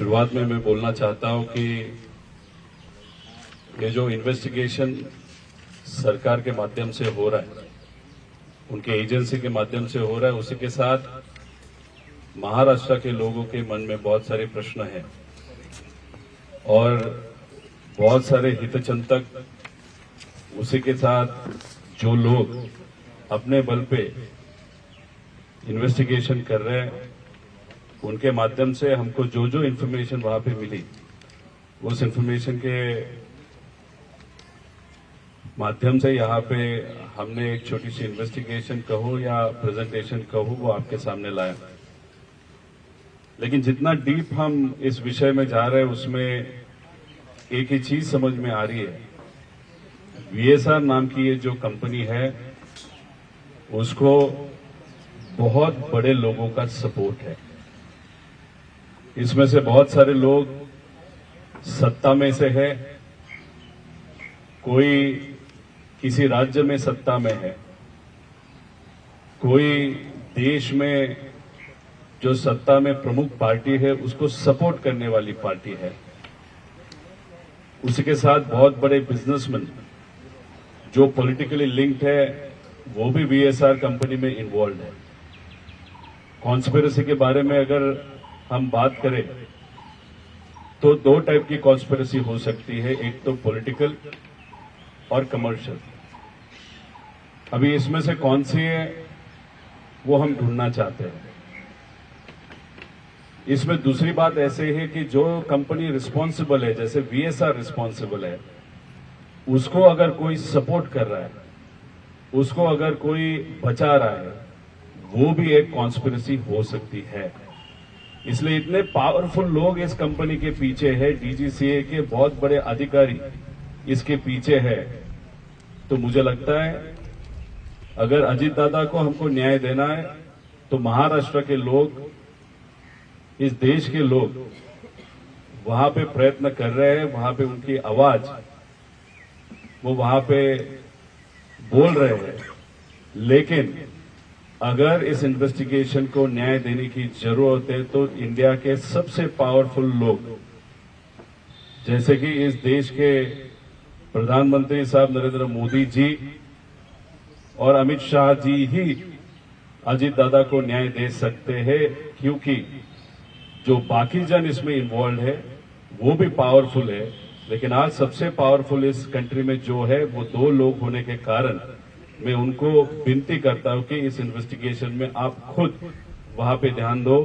शुरुआत में मैं बोलना चाहता हूं कि ये जो इन्वेस्टिगेशन सरकार के माध्यम से हो रहा है, उनके एजेंसी के माध्यम से हो रहा है, उसी के साथ महाराष्ट्र के लोगों के मन में बहुत सारे प्रश्न हैं और बहुत सारे हितचिंतक, उसी के साथ जो लोग अपने बल पे इन्वेस्टिगेशन कर रहे हैं, उनके माध्यम से हमको जो जो इन्फॉर्मेशन वहां पे मिली, उस इन्फॉर्मेशन के माध्यम से यहाँ पे हमने एक छोटी सी इन्वेस्टिगेशन कहो या प्रेजेंटेशन कहो, वो आपके सामने लाया। लेकिन जितना डीप हम इस विषय में जा रहे हैं, उसमें एक ही चीज समझ में आ रही है। वीएसआर नाम की ये जो कंपनी है, उसको बहुत बड़े लोगों का सपोर्ट है। इसमें से बहुत सारे लोग सत्ता में से है, कोई किसी राज्य में सत्ता में है, कोई देश में जो सत्ता में प्रमुख पार्टी है उसको सपोर्ट करने वाली पार्टी है। उसी के साथ बहुत बड़े बिजनेसमैन जो पॉलिटिकली लिंक्ड है, वो भी वीएसआर कंपनी में इन्वॉल्व है। कॉन्स्पिरेसी के बारे में अगर हम बात करें तो दो टाइप की कॉन्स्पिरेसी हो सकती है, एक तो पॉलिटिकल और कमर्शियल। अभी इसमें से कौन सी है वो हम ढूंढना चाहते हैं। इसमें दूसरी बात ऐसे है कि जो कंपनी रिस्पॉन्सिबल है, जैसे वीएसआर रिस्पॉन्सिबल है, उसको अगर कोई सपोर्ट कर रहा है, उसको अगर कोई बचा रहा है, वो भी एक कॉन्स्पिरेसी हो सकती है। इसलिए इतने पावरफुल लोग इस कंपनी के पीछे है, डीजीसीए के बहुत बड़े अधिकारी इसके पीछे है। तो मुझे लगता है अगर अजीत दादा को हमको न्याय देना है तो महाराष्ट्र के लोग, इस देश के लोग वहां पे प्रयत्न कर रहे हैं, वहां पे उनकी आवाज वो वहां पे बोल रहे हैं। लेकिन अगर इस इन्वेस्टिगेशन को न्याय देने की जरूरत है तो इंडिया के सबसे पावरफुल लोग, जैसे कि इस देश के प्रधानमंत्री साहब नरेंद्र मोदी जी और अमित शाह जी ही अजीत दादा को न्याय दे सकते हैं, क्योंकि जो बाकी जन इसमें इन्वॉल्व है वो भी पावरफुल है। लेकिन आज सबसे पावरफुल इस कंट्री में जो है वो दो लोग होने के कारण मैं उनको विनती करता हूं कि इस इन्वेस्टिगेशन में आप खुद वहां पे ध्यान दो।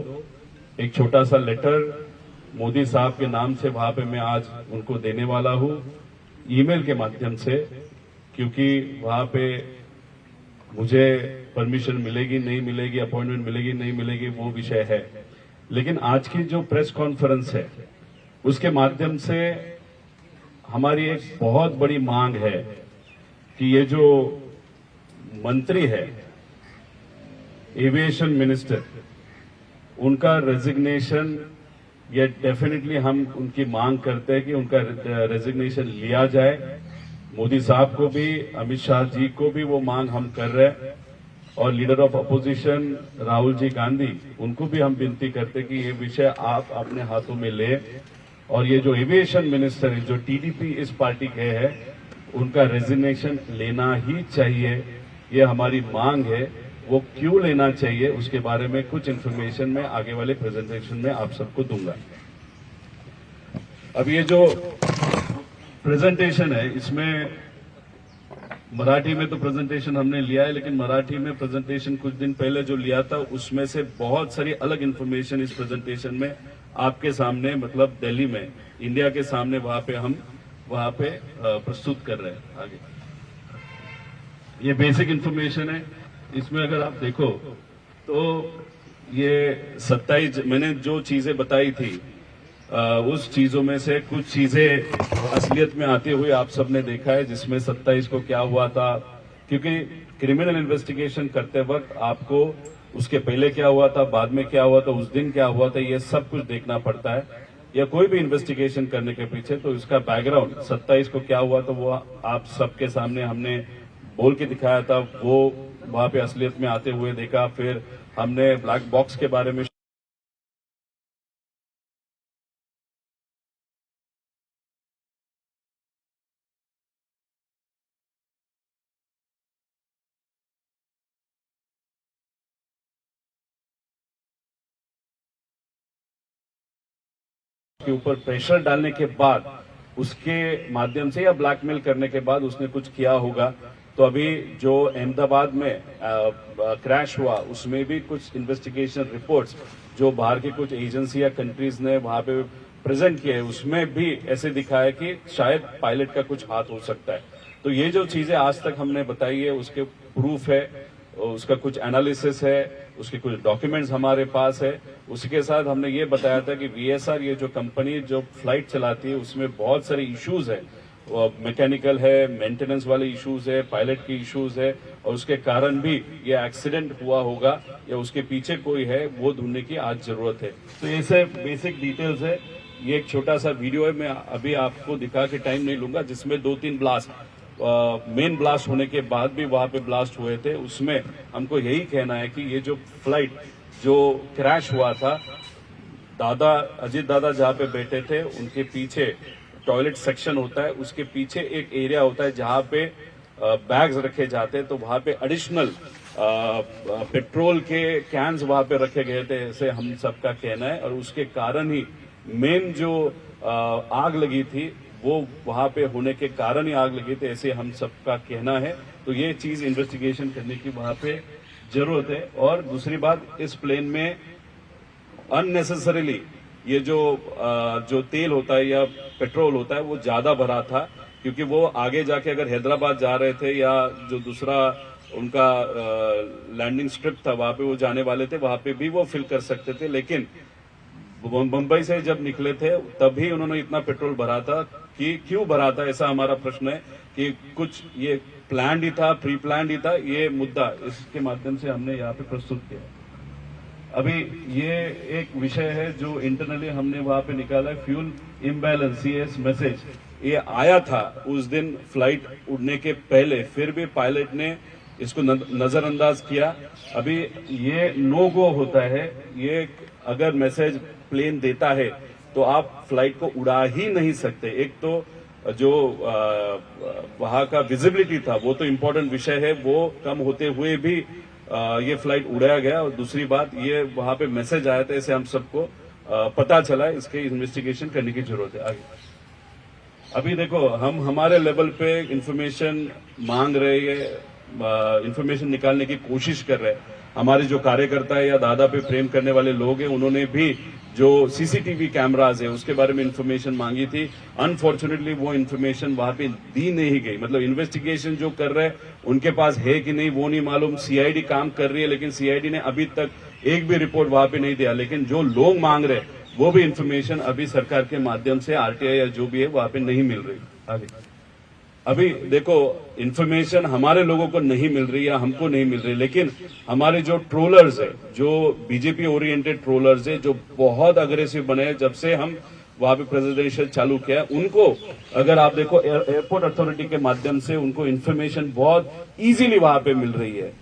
एक छोटा सा लेटर मोदी साहब के नाम से वहां पे मैं आज उनको देने वाला हूं, ईमेल के माध्यम से, क्योंकि वहां पे मुझे परमिशन मिलेगी नहीं मिलेगी, अपॉइंटमेंट मिलेगी नहीं मिलेगी, वो विषय है। लेकिन आज की जो प्रेस कॉन्फ्रेंस है उसके माध्यम से हमारी एक बहुत बड़ी मांग है कि ये जो मंत्री है, एविएशन मिनिस्टर, उनका रेजिग्नेशन, ये डेफिनेटली हम उनकी मांग करते हैं कि उनका रेजिग्नेशन लिया जाए। मोदी साहब को भी, अमित शाह जी को भी वो मांग हम कर रहे हैं, और leader of opposition Rahul ji Gandhi, उनको भी हम विनती करते हैं कि ये विषय आप अपने हाथों में ले, और ये जो एविएशन मिनिस्टर है, जो टीडीपी इस पार्टी के है, उनका रेजिग्नेशन लेना ही चाहिए। ये हमारी मांग है। वो क्यों लेना चाहिए उसके बारे में कुछ इन्फॉर्मेशन मैं आगे वाले प्रेजेंटेशन में आप सबको दूंगा। अब ये जो प्रेजेंटेशन है, इसमें मराठी में तो प्रेजेंटेशन हमने लिया है, लेकिन मराठी में प्रेजेंटेशन कुछ दिन पहले जो लिया था उसमें से बहुत सारी अलग इन्फॉर्मेशन इस प्रेजेंटेशन में आपके सामने, मतलब दिल्ली में, इंडिया के सामने हम वहां पे प्रस्तुत कर रहे हैं। आगे ये बेसिक इन्फॉर्मेशन है। इसमें अगर आप देखो तो ये 27 मैंने जो चीजें बताई थी, उस चीजों में से कुछ चीजें असलियत में आते हुए आप सबने देखा है, जिसमें 27 को क्या हुआ था, क्योंकि क्रिमिनल इन्वेस्टिगेशन करते वक्त आपको उसके पहले क्या हुआ था, बाद में क्या हुआ था, उस दिन क्या हुआ था, ये सब कुछ देखना पड़ता है। या कोई भी इन्वेस्टिगेशन करने के पीछे तो इसका बैकग्राउंड 27 को क्या हुआ, तो वो आप सबके सामने हमने बोल के दिखाया था। वो वहां पे असलियत में आते हुए देखा। फिर हमने ब्लैक बॉक्स के बारे में के ऊपर प्रेशर डालने के बाद उसके माध्यम से या ब्लैकमेल करने के बाद उसने कुछ किया होगा। तो अभी जो अहमदाबाद में क्रैश हुआ उसमें भी कुछ इन्वेस्टिगेशन रिपोर्ट्स जो बाहर की कुछ एजेंसी या कंट्रीज ने वहां पे प्रेजेंट किए उसमें भी ऐसे दिखा है कि शायद पायलट का कुछ हाथ हो सकता है। तो ये जो चीजें आज तक हमने बताई है उसके प्रूफ है, उसका कुछ एनालिसिस है, उसके कुछ डॉक्यूमेंट्स हमारे पास है। उसके साथ हमने ये बताया था कि वीएसआर ये जो कंपनी जो फ्लाइट चलाती है उसमें बहुत सारे इश्यूज है, मैकेनिकल है, मेंटेनेंस वाले इश्यूज है, पायलट के इश्यूज है, और उसके कारण भी ये एक्सीडेंट हुआ होगा या उसके पीछे कोई है वो ढूंढने की आज जरूरत है। तो ये सब बेसिक डिटेल्स है। ये एक छोटा सा वीडियो है, मैं अभी आपको दिखा के टाइम नहीं लूंगा, जिसमें 2-3 ब्लास्ट मेन ब्लास्ट होने के बाद भी वहां पे ब्लास्ट हुए थे। उसमें हमको यही कहना है कि ये जो फ्लाइट जो क्रैश हुआ था, अजीत दादा जहां पे बैठे थे उनके पीछे टॉयलेट सेक्शन होता है, उसके पीछे एक एरिया होता है जहां पे बैग्स रखे जाते हैं। तो वहां पे एडिशनल पेट्रोल के कैंस वहां पे रखे गए थे, ऐसे हम सबका कहना है। और उसके कारण ही मेन जो आग लगी थी वो वहां पे होने के कारण ही आग लगी थी, ऐसे हम सबका कहना है। तो ये चीज इन्वेस्टिगेशन करने की वहां पे जरूरत है। और दूसरी बात, इस प्लेन में अननेसेसरीली ये जो तेल होता है या पेट्रोल होता है वो ज्यादा भरा था, क्योंकि वो आगे जाके अगर हैदराबाद जा रहे थे या जो दूसरा उनका लैंडिंग स्ट्रिप था वहां पे वो जाने वाले थे, वहां पे भी वो फिल कर सकते थे। लेकिन मुंबई से जब निकले थे तभी उन्होंने इतना पेट्रोल भरा था कि क्यों भरा था, ऐसा हमारा प्रश्न है कि कुछ ये प्लान ही था, प्री प्लान ही था। ये मुद्दा इसके माध्यम से हमने यहाँ पे प्रस्तुत किया। अभी ये एक विषय है जो इंटरनली हमने वहां पे निकाला, फ्यूल इम्बैलेंस सीएस मैसेज। ये आया था उस दिन फ्लाइट उड़ने के पहले, फिर भी पायलट ने इसको नजरअंदाज किया। अभी ये नो गो होता है, ये अगर मैसेज प्लेन देता है तो आप फ्लाइट को उड़ा ही नहीं सकते। एक तो जो वहां का विजिबिलिटी था वो तो इम्पोर्टेंट विषय है, वो कम होते हुए भी ये फ्लाइट उड़ाया गया। और दूसरी बात, ये वहां पे मैसेज आया था, इसे हम सबको पता चला, इसके इन्वेस्टिगेशन करने की जरूरत है आगे। अभी देखो, हम हमारे लेवल पे इंफॉर्मेशन मांग रहे हैं, इंफॉर्मेशन निकालने की कोशिश कर रहे हैं। हमारे जो कार्यकर्ता है या दादा पे प्रेम करने वाले लोग हैं, उन्होंने भी जो सीसीटीवी कैमराज है उसके बारे में इंफॉर्मेशन मांगी थी। अनफॉर्चुनेटली वो इंफॉर्मेशन वहां पे दी नहीं गई। मतलब इन्वेस्टिगेशन जो कर रहे हैं उनके पास है कि नहीं वो नहीं मालूम। सीआईडी काम कर रही है, लेकिन सीआईडी ने अभी तक एक भी रिपोर्ट वहां पे नहीं दिया। लेकिन जो लोग मांग रहे हैं वो भी इंफॉर्मेशन अभी सरकार के माध्यम से आरटीआई या जो भी है वहां पे नहीं मिल रही। आगे अभी देखो, इंफॉर्मेशन हमारे लोगों को नहीं मिल रही या हमको नहीं मिल रही, लेकिन हमारे जो ट्रोलर्स है, जो बीजेपी ओरिएंटेड ट्रोलर्स है, जो बहुत अग्रेसिव बने हैं जब से हम वहां पे प्रेसिडेंशियल चालू किया है, उनको अगर आप देखो एयरपोर्ट अथॉरिटी के माध्यम से उनको इंफॉर्मेशन बहुत इजीली वहां पे मिल रही है।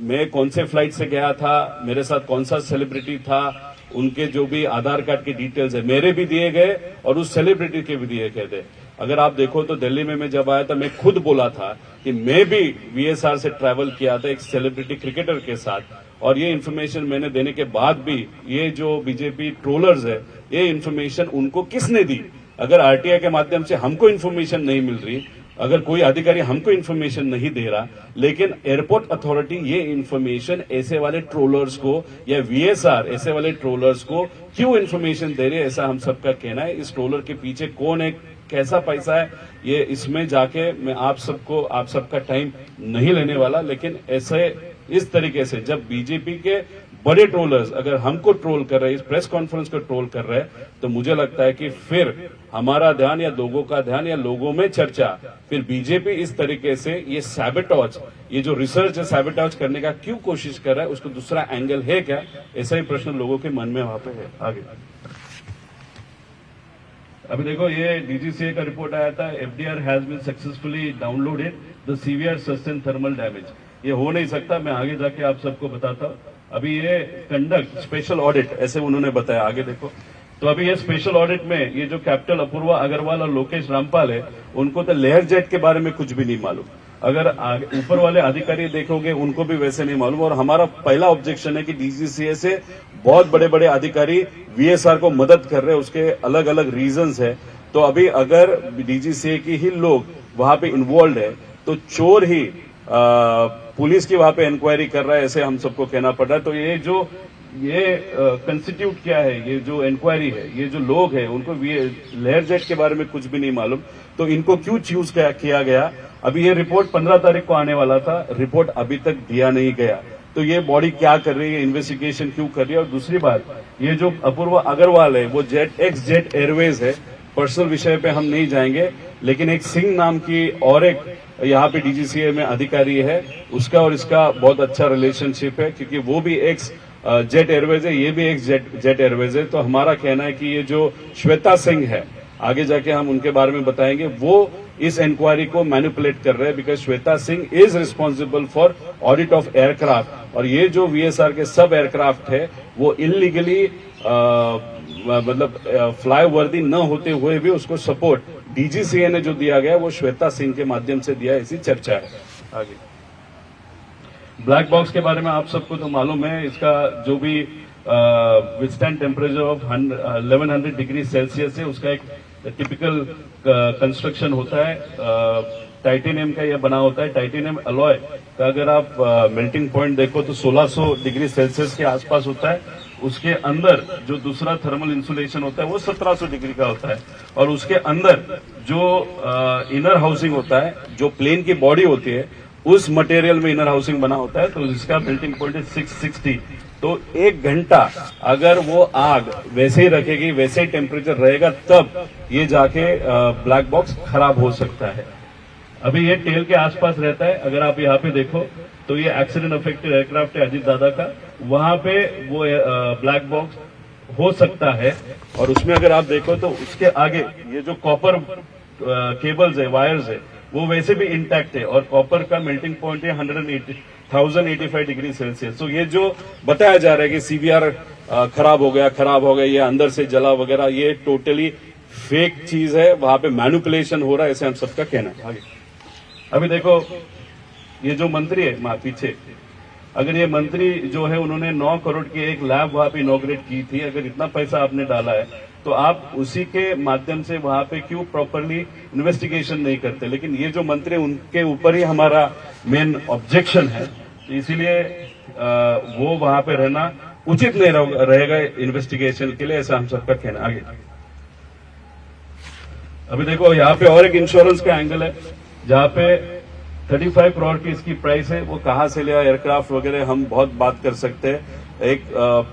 मैं कौन से फ्लाइट से गया था, मेरे साथ कौन सा सेलिब्रिटी था, उनके जो भी आधार कार्ड के डिटेल्स है मेरे भी दिए गए और उस सेलिब्रिटी के भी दिए गए थे। अगर आप देखो तो दिल्ली में मैं जब आया था, मैं खुद बोला था कि मैं भी वीएसआर से ट्रैवल किया था एक सेलिब्रिटी क्रिकेटर के साथ, और ये इन्फॉर्मेशन मैंने देने के बाद भी ये जो बीजेपी ट्रोलर्स है, ये इन्फॉर्मेशन उनको किसने दी? अगर आरटीआई के माध्यम से हमको इन्फॉर्मेशन नहीं मिल रही, अगर कोई अधिकारी हमको इन्फॉर्मेशन नहीं दे रहा, लेकिन एयरपोर्ट अथॉरिटी ये इन्फॉर्मेशन ऐसे वाले ट्रोलर्स को या वीएसआर ऐसे वाले ट्रोलर्स को क्यों इन्फॉर्मेशन दे रहे हैं, ऐसा हम सबका कहना है। इस ट्रोलर के पीछे कौन है, कैसा पैसा है, ये इसमें जाके मैं आप सबका टाइम नहीं लेने वाला। लेकिन ऐसे इस तरीके से जब बीजेपी के बड़े ट्रोलर्स अगर हमको ट्रोल कर रहे हैं, इस प्रेस कॉन्फ्रेंस को ट्रोल कर रहे हैं, तो मुझे लगता है कि फिर हमारा ध्यान या लोगों का ध्यान या लोगों में चर्चा, फिर बीजेपी इस तरीके से ये सैबोटेज, ये जो रिसर्च है सैबोटेज करने का क्यों कोशिश कर रहा है, उसको दूसरा एंगल है क्या, ऐसा ही प्रश्न लोगों के मन में वहां पे है। आगे अभी देखो, ये डीजीसीए का रिपोर्ट आया था, FDR has been successfully downloaded the severe sustain thermal damage. ये हो नहीं सकता, मैं आगे जाके आप सबको बताता हूं। अभी ये कंडक्ट स्पेशल ऑडिट ऐसे उन्होंने बताया, आगे देखो। तो अभी ये स्पेशल ऑडिट में ये जो कैप्टन अपूर्वा अग्रवाल और लोकेश रामपाल है, उनको तो लेयर जेट के बारे में कुछ भी नहीं मालूम। अगर ऊपर वाले अधिकारी देखोगे उनको भी वैसे नहीं मालूम। और हमारा पहला ऑब्जेक्शन है कि डीजीसीए से बहुत बड़े बड़े अधिकारी वीएसआर को मदद कर रहे हैं, उसके अलग अलग रीजंस है। तो अभी अगर डीजीसीए की ही लोग वहां पे इन्वॉल्व है तो चोर ही पुलिस की वहां पे इंक्वायरी कर रहा है, ऐसे हम सबको कहना पड़ रहा है। तो ये कंस्टिट्यूट क्या है, ये जो इंक्वायरी है, ये जो लोग हैं उनको लेयर जेट के बारे में कुछ भी नहीं मालूम, तो इनको क्यों चूज किया गया। अभी ये रिपोर्ट 15 तारीख को आने वाला था, रिपोर्ट अभी तक दिया नहीं गया। तो ये बॉडी क्या कर रही है, इन्वेस्टिगेशन क्यों कर रही है। और दूसरी बात, ये जो अपूर्व अग्रवाल है वो जेट एयरवेज है, पर्सनल विषय पे हम नहीं जाएंगे, लेकिन एक सिंह नाम की और एक यहाँ पे डीजीसीए में अधिकारी है, उसका और इसका बहुत अच्छा रिलेशनशिप है, क्योंकि वो भी एक्स जेट एयरवेज है, ये भी एक जेट एयरवेज है। तो हमारा कहना है कि ये जो श्वेता सिंह है, आगे जाके हम उनके बारे में बताएंगे, वो इस इंक्वायरी को मैनिपुलेट कर रहे हैं, because Shweta Singh is responsible for audit of aircraft. और ये जो वीएसआर के सब एयरक्राफ्ट है वो इलीगली मतलब फ्लाई वर्दी न होते हुए भी उसको सपोर्ट डीजीसीए ने जो दिया गया वो श्वेता सिंह के माध्यम से दिया, ऐसी चर्चा है। आगे ब्लैक बॉक्स के बारे में आप सबको तो मालूम है, इसका जो भी withstand temperature of 1100 degree Celsius है, उसका एक टिपिकल कंस्ट्रक्शन होता है, टाइटेनियम का यह बना होता है। टाइटेनियम अलॉय का अगर आप मेल्टिंग पॉइंट देखो तो 1600 डिग्री सेल्सियस के आसपास होता है। उसके अंदर जो दूसरा थर्मल इंसुलेशन होता है वो 1700 डिग्री का होता है। और उसके अंदर जो इनर हाउसिंग होता है, जो प्लेन की बॉडी होती है, उस मटेरियल में इनर हाउसिंग बना होता है, तो इसका मेल्टिंग पॉइंट है 660। तो 1 घंटा अगर वो आग वैसे ही रखेगी, वैसे ही टेम्परेचर रहेगा, तब ये जाके ब्लैक बॉक्स खराब हो सकता है। अभी ये टेल के आसपास रहता है, अगर आप यहाँ पे देखो तो ये एक्सीडेंट अफेक्टेड एयरक्राफ्ट है अजीत दादा का, वहां पे वो ब्लैक बॉक्स हो सकता है। और उसमें अगर आप देखो तो उसके आगे ये जो कॉपर केबल्स है, वायर्स है, वो वैसे भी इंटैक्ट है। और कॉपर का मेल्टिंग पॉइंट है 1085 डिग्री सेल्सियस। तो ये जो बताया जा रहा है कि सीवीआर खराब हो गया, ये अंदर से जला वगैरह, ये टोटली फेक चीज है, वहां पे मैनिपुलेशन हो रहा है, ऐसे हम सबका कहना है। आगे अभी देखो, ये जो मंत्री है पीछे, अगर ये मंत्री जो है उन्होंने 9 करोड़ की एक लैब वहां पे इनॉग्रेट की थी, अगर इतना पैसा आपने डाला है तो आप उसी के माध्यम से वहां पे क्यों प्रॉपरली इन्वेस्टिगेशन नहीं करते। लेकिन ये जो मंत्री, उनके ऊपर ही हमारा मेन ऑब्जेक्शन है, तो इसीलिए वो वहां पे रहना उचित नहीं रहेगा इन्वेस्टिगेशन के लिए, ऐसा हम सबका कहना। आगे अभी देखो, यहाँ पे और एक इंश्योरेंस का एंगल है, जहां पे 35 करोड़ की इसकी प्राइस है। वो कहां से लिया, एयरक्राफ्ट वगैरह हम बहुत बात कर सकते हैं। एक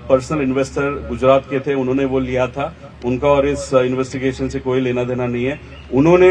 पर्सनल इन्वेस्टर गुजरात के थे, उन्होंने वो लिया था, उनका और इस इन्वेस्टिगेशन से कोई लेना देना नहीं है। उन्होंने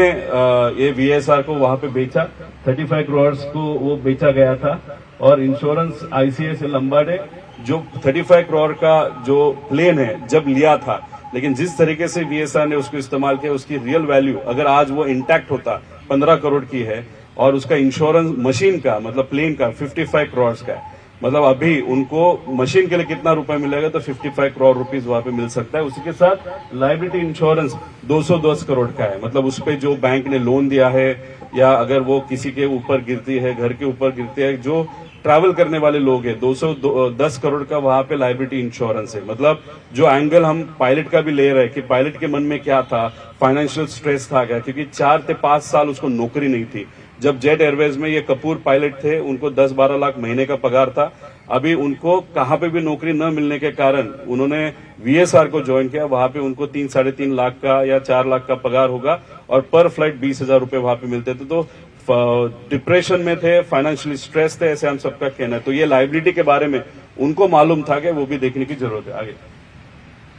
ये वीएसआर को वहां पे बेचा, 35 करोड़ को वो बेचा गया था। और इंश्योरेंस आईसीआईसीआई लंबाडे जो 35 करोड़ का जो प्लेन है जब लिया था, लेकिन जिस तरीके से वीएसआर ने उसको इस्तेमाल किया, उसकी रियल वैल्यू अगर आज वो इंटैक्ट होता 15 करोड़ की है, और उसका इंश्योरेंस मशीन का मतलब प्लेन का 55 करोड़ का है। मतलब अभी उनको मशीन के लिए कितना रुपए मिलेगा, तो 55 करोड़ रुपीस वहां पे मिल सकता है। उसी के साथ लायबिलिटी इंश्योरेंस 210 करोड़ का है। मतलब उस पे जो बैंक ने लोन दिया है, या अगर वो किसी के ऊपर गिरती है, घर के ऊपर गिरती है, जो ट्रैवल करने वाले लोग हैं, 210 करोड़ का वहां पे लायबिलिटी इंश्योरेंस है। मतलब जो एंगल हम पायलट का भी ले रहे हैं कि पायलट के मन में क्या था, फाइनेंशियल स्ट्रेस था क्या, क्योंकि 4 से 5 साल उसको नौकरी नहीं थी। जब जेट एयरवेज में ये कपूर पायलट थे, उनको 10-12 लाख महीने का पगार था। अभी उनको कहां पे भी नौकरी न मिलने के कारण उन्होंने वीएसआर को ज्वाइन किया, वहां पे उनको 3-3.5 लाख का या 4 लाख का पगार होगा, और पर फ्लाइट 20,000 रुपए वहां पे मिलते थे। तो डिप्रेशन में थे, फाइनेंशियली स्ट्रेस थे, ऐसे हम सबका कहना है। तो ये लायबिलिटी के बारे में उनको मालूम था कि वो भी देखने की जरूरत है। आगे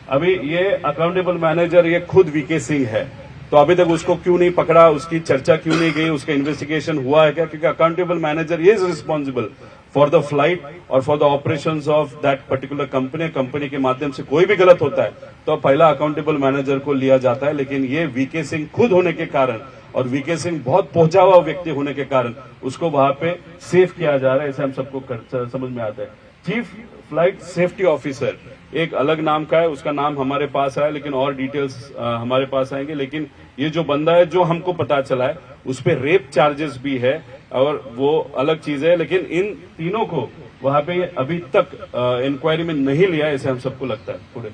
अभी ये अकाउंटेबल मैनेजर ये खुद वीके सिंह है, तो अभी तक उसको क्यों नहीं पकड़ा, उसकी चर्चा क्यों नहीं गई, उसका इन्वेस्टिगेशन हुआ है क्या? क्योंकि accountable manager is responsible for the flight और for the operations of that particular company. Company के माध्यम से कोई भी गलत होता है तो पहला अकाउंटेबल मैनेजर को लिया जाता है। लेकिन ये वीके सिंह खुद होने के कारण, और वीके सिंह बहुत पहुंचा हुआ व्यक्ति होने के कारण, उसको वहां पे सेव किया जा रहा है, ऐसे हम सबको समझ में आता है। चीफ फ्लाइट सेफ्टी ऑफिसर एक अलग नाम का है, उसका नाम हमारे पास आया, लेकिन और डिटेल्स हमारे पास आएंगे। लेकिन ये जो बंदा है, जो हमको पता चला है, उस पे रेप चार्जेस भी है और वो अलग चीज है। लेकिन इन तीनों को वहां पे अभी तक इंक्वायरी में नहीं लिया, ऐसे हम सबको लगता है। थोड़े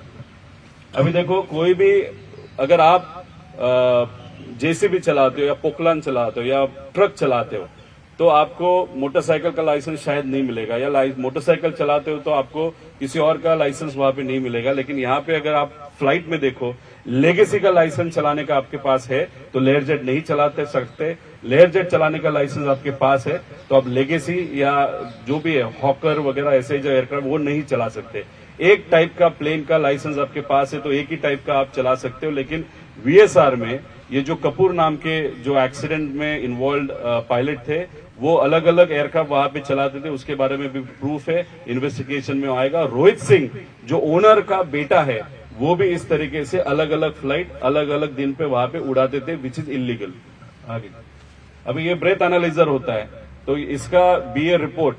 अभी देखो, कोई भी अगर आप जेसीबी चलाते हो या पोकलान चलाते हो या ट्रक चलाते हो तो आपको मोटरसाइकिल का लाइसेंस शायद नहीं मिलेगा, या मोटरसाइकिल चलाते हो तो आपको किसी और का लाइसेंस वहां पे नहीं मिलेगा। लेकिन यहाँ पे अगर आप फ्लाइट में देखो, लेगेसी का लाइसेंस चलाने का आपके पास है तो लेयर जेट नहीं चलाते सकते। लेयर जेट चलाने का लाइसेंस आपके पास है तो आप लेगेसी या जो भी है हॉकर वगैरह ऐसे जो एयरक्राफ्ट वो नहीं चला सकते। एक टाइप का प्लेन का लाइसेंस आपके पास है तो एक ही टाइप का आप चला सकते हो। लेकिन वीएसआर में ये जो कपूर नाम के जो एक्सीडेंट में इन्वॉल्व पायलट थे, वो अलग अलग एयरक्राफ्ट वहां पे चलाते थे, उसके बारे में भी प्रूफ है, इन्वेस्टिगेशन में आएगा। रोहित सिंह जो ओनर का बेटा है, वो भी इस तरीके से अलग अलग फ्लाइट अलग अलग दिन पे वहां पे उड़ाते थे, विच इज इलीगल। आगे अभी ये ब्रेथ एनालाइजर होता है तो इसका बीए रिपोर्ट,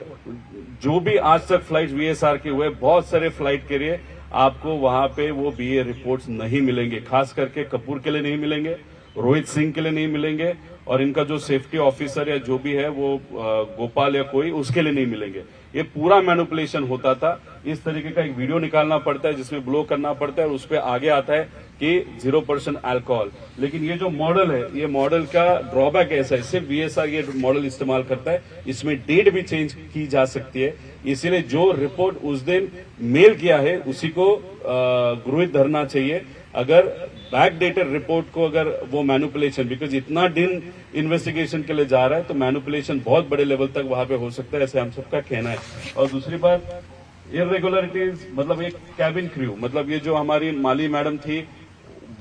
जो भी आज तक फ्लाइट वीएसआर के हुए, बहुत सारे फ्लाइट के लिए आपको वहां पे वो बीए रिपोर्ट्स नहीं मिलेंगे। खास करके कपूर के लिए नहीं मिलेंगे, रोहित सिंह के लिए नहीं मिलेंगे, और इनका जो सेफ्टी ऑफिसर या जो भी है वो गोपाल या कोई, उसके लिए नहीं मिलेंगे। ये पूरा मैनिपुलेशन होता था। इस तरीके का एक वीडियो निकालना पड़ता है जिसमें ब्लो करना पड़ता है और उस पर आगे आता है कि 0% अल्कोहल। लेकिन ये जो मॉडल है, ये मॉडल का ड्रॉबैक ऐसा है, सिर्फ वीएसआर ये मॉडल इस्तेमाल करता है, इसमें डेट भी चेंज की जा सकती है। इसीलिए जो रिपोर्ट उस दिन मेल किया है उसी को गृहीत धरना चाहिए। अगर बैकडेटेड रिपोर्ट को अगर वो मैनिपुलेशन, बिकॉज इतना दिन इन्वेस्टिगेशन के लिए जा रहा है तो मैनिपुलेशन बहुत बड़े लेवल तक वहां पे हो सकता है, ऐसे हम सबका कहना है। और दूसरी बात, इरेगुलरिटीज, मतलब एक कैबिन क्रू, मतलब ये जो हमारी माली मैडम थी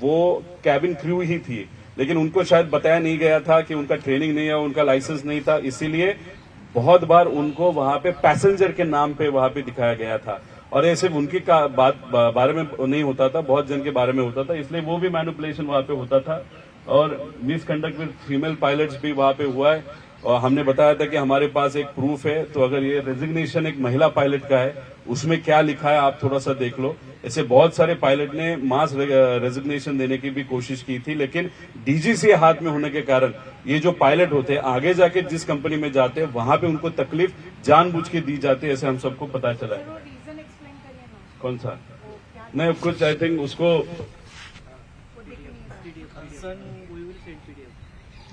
वो कैबिन क्रू ही थी, लेकिन उनको शायद बताया नहीं गया था कि उनका ट्रेनिंग नहीं है, उनका लाइसेंस नहीं था, इसीलिए बहुत बार उनको वहां पे पैसेंजर के नाम पे वहां पे दिखाया गया था। और ये सिर्फ उनकी बारे में नहीं होता था, बहुत जन के बारे में होता था, इसलिए वो भी मैनिपुलेशन वहां पे होता था। और मिसकंडक्ट विद फीमेल पायलट्स भी वहां पे हुआ है। और हमने बताया था कि हमारे पास एक प्रूफ है, तो अगर ये रेजिग्नेशन एक महिला पायलट का है, उसमें क्या लिखा है आप थोड़ा सा देख लो। ऐसे बहुत सारे पायलट ने मास रेजिग्नेशन देने की भी कोशिश की थी, लेकिन डीजीसी हाथ में होने के कारण ये जो पायलट होते हैं आगे जाके जिस कंपनी में जाते हैं वहां पे उनको तकलीफ जानबूझ के दी जाती है, ऐसे हम सबको पता चला है। कौन सा? नहीं, कुछ आई थिंक उसको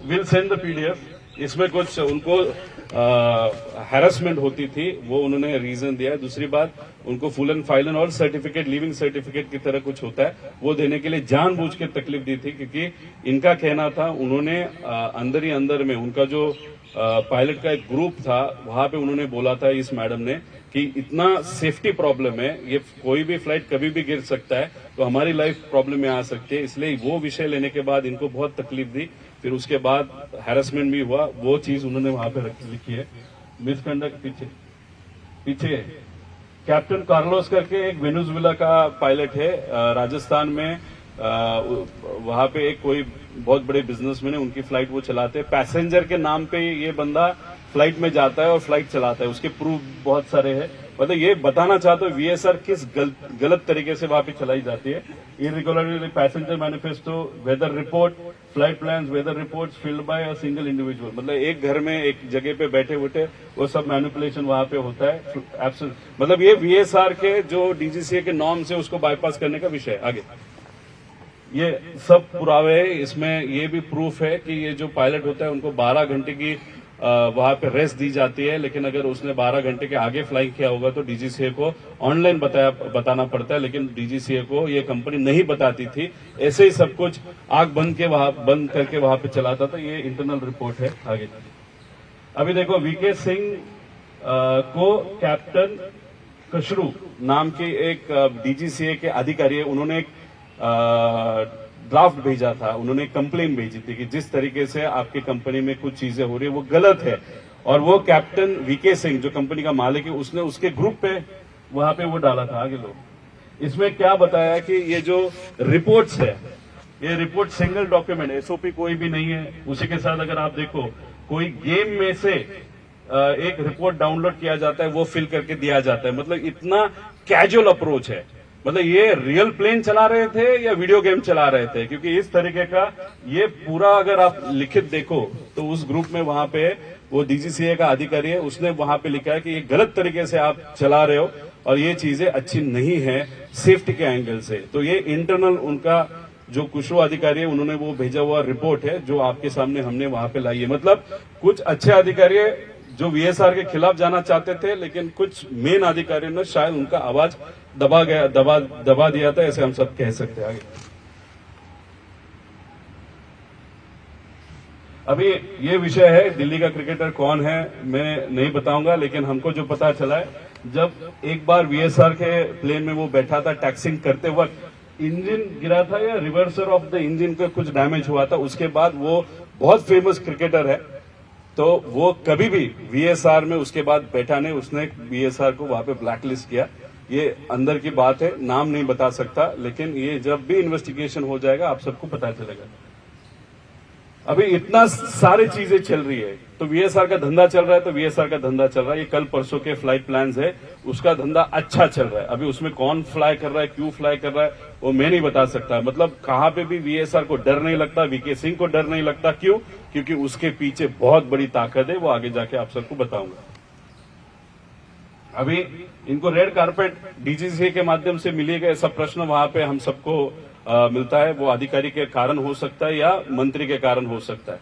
विल सेंड द पीडीएफ। इसमें कुछ उनको हैरेसमेंट होती थी, वो उन्होंने रीजन दिया है। दूसरी बात, उनको फुल एंड फाइनल और सर्टिफिकेट, लिविंग सर्टिफिकेट की तरह कुछ होता है, वो देने के लिए जानबूझ के तकलीफ दी थी, क्योंकि इनका कहना था, उन्होंने अंदर ही अंदर में उनका जो पायलट का एक ग्रुप था वहां पे उन्होंने बोला था इस मैडम ने कि इतना सेफ्टी प्रॉब्लम है, ये कोई भी फ्लाइट कभी भी गिर सकता है, तो हमारी लाइफ प्रॉब्लम में आ सकती है। इसलिए वो विषय लेने के बाद इनको बहुत तकलीफ दी, फिर उसके बाद हैरेसमेंट भी हुआ, वो चीज उन्होंने वहां पे लिखी है। मिसकंडक्ट पीछे कैप्टन कार्लोस करके एक वेनेजुएला का पायलट है, राजस्थान में, वहां पे एक कोई बहुत बड़े बिजनेसमैन है, उनकी फ्लाइट वो चलाते हैं, पैसेंजर के नाम पे ये बंदा फ्लाइट में जाता है और फ्लाइट चलाता है, उसके प्रूफ बहुत सारे हैं। मतलब ये बताना चाहते हो वीएसआर किस गलत तरीके से वहां पे चलाई जाती है। Irregular passenger manifesto, weather report, flight plans, weather reports filled by a single individual, मतलब एक घर में एक जगह पे बैठे बैठे वो सब मैनिपुलेशन वहां पे होता है। मतलब ये वीएसआर के जो डीजीसीए के नॉर्म्स है उसको बाईपास करने का विषय। आगे ये सब पुरावे है, इसमें ये भी प्रूफ है कि ये जो पायलट होता है उनको 12 घंटे की वहां पे रेस्ट दी जाती है, लेकिन अगर उसने 12 घंटे के आगे फ्लाइंग किया होगा तो डीजीसीए को ऑनलाइन बताना पड़ता है, लेकिन डीजीसीए को ये कंपनी नहीं बताती थी, ऐसे ही सब कुछ आग बंद करके वहां पे चलाता था। ये इंटरनल रिपोर्ट है। आगे अभी देखो, वीके सिंह को कैप्टन कशरू नाम के एक डीजीसीए के अधिकारी है, उन्होंने एक ड्राफ्ट भेजा था, उन्होंने कंप्लेन भेजी थी कि जिस तरीके से आपकी कंपनी में कुछ चीजें हो रही है वो गलत है, और वो कैप्टन वीके सिंह जो कंपनी का मालिक है उसने उसके ग्रुप पे वहां पे वो डाला था। आगे लोग इसमें क्या बताया कि ये जो रिपोर्ट्स है, ये रिपोर्ट सिंगल डॉक्यूमेंट, एसओपी कोई भी नहीं है। उसी के साथ अगर आप देखो, कोई गेम में से एक रिपोर्ट डाउनलोड किया जाता है, वो फिल करके दिया जाता है। मतलब इतना कैजुअल अप्रोच है। मतलब ये रियल प्लेन चला रहे थे या वीडियो गेम चला रहे थे, क्योंकि इस तरीके का ये पूरा अगर आप लिखित देखो तो उस ग्रुप में वहां पे वो डीजीसीए का अधिकारी है, उसने वहां पे लिखा है कि ये गलत तरीके से आप चला रहे हो और ये चीजें अच्छी नहीं है सेफ्टी के एंगल से। तो ये इंटरनल उनका जो कुशो अधिकारी है उन्होंने वो भेजा हुआ रिपोर्ट है जो आपके सामने हमने वहां पे लाई है। मतलब कुछ अच्छे अधिकारी जो वीएसआर के खिलाफ जाना चाहते थे, लेकिन कुछ मेन अधिकारियों ने शायद उनका आवाज दबा दिया था, ऐसे हम सब कह सकते हैं। आगे अभी ये विषय है दिल्ली का क्रिकेटर कौन है मैं नहीं बताऊंगा, लेकिन हमको जो पता चला है, जब एक बार वीएसआर के प्लेन में वो बैठा था, टैक्सिंग करते वक्त इंजन गिरा था या रिवर्सर ऑफ द इंजन का कुछ डैमेज हुआ था। उसके बाद वो बहुत फेमस क्रिकेटर है, तो वो कभी भी वीएसआर में उसके बाद बैठा नहीं। उसने वीएसआर को वहां पे ब्लैकलिस्ट किया। ये अंदर की बात है, नाम नहीं बता सकता, लेकिन ये जब भी इन्वेस्टिगेशन हो जाएगा आप सबको पता चलेगा। अभी इतना सारी चीजें चल रही है, तो वीएसआर का धंधा चल रहा है, तो वीएसआर का धंधा चल रहा है। ये कल परसों के फ्लाइट प्लान्स है, उसका धंधा अच्छा चल रहा है। अभी उसमें कौन फ्लाई कर रहा है, क्यों फ्लाई कर रहा है, वो मैं नहीं बता सकता। मतलब कहां पे भी वीएसआर को डर नहीं लगता, वीके सिंह को डर नहीं लगता। क्यों? क्योंकि उसके पीछे बहुत बड़ी ताकत है, वो आगे जाके आप सबको बताऊंगा। अभी इनको रेड कारपेट डीजीसीए के माध्यम से मिलेगा, ऐसा प्रश्न वहां पे हम सबको मिलता है। वो अधिकारी के कारण हो सकता है या मंत्री के कारण हो सकता है।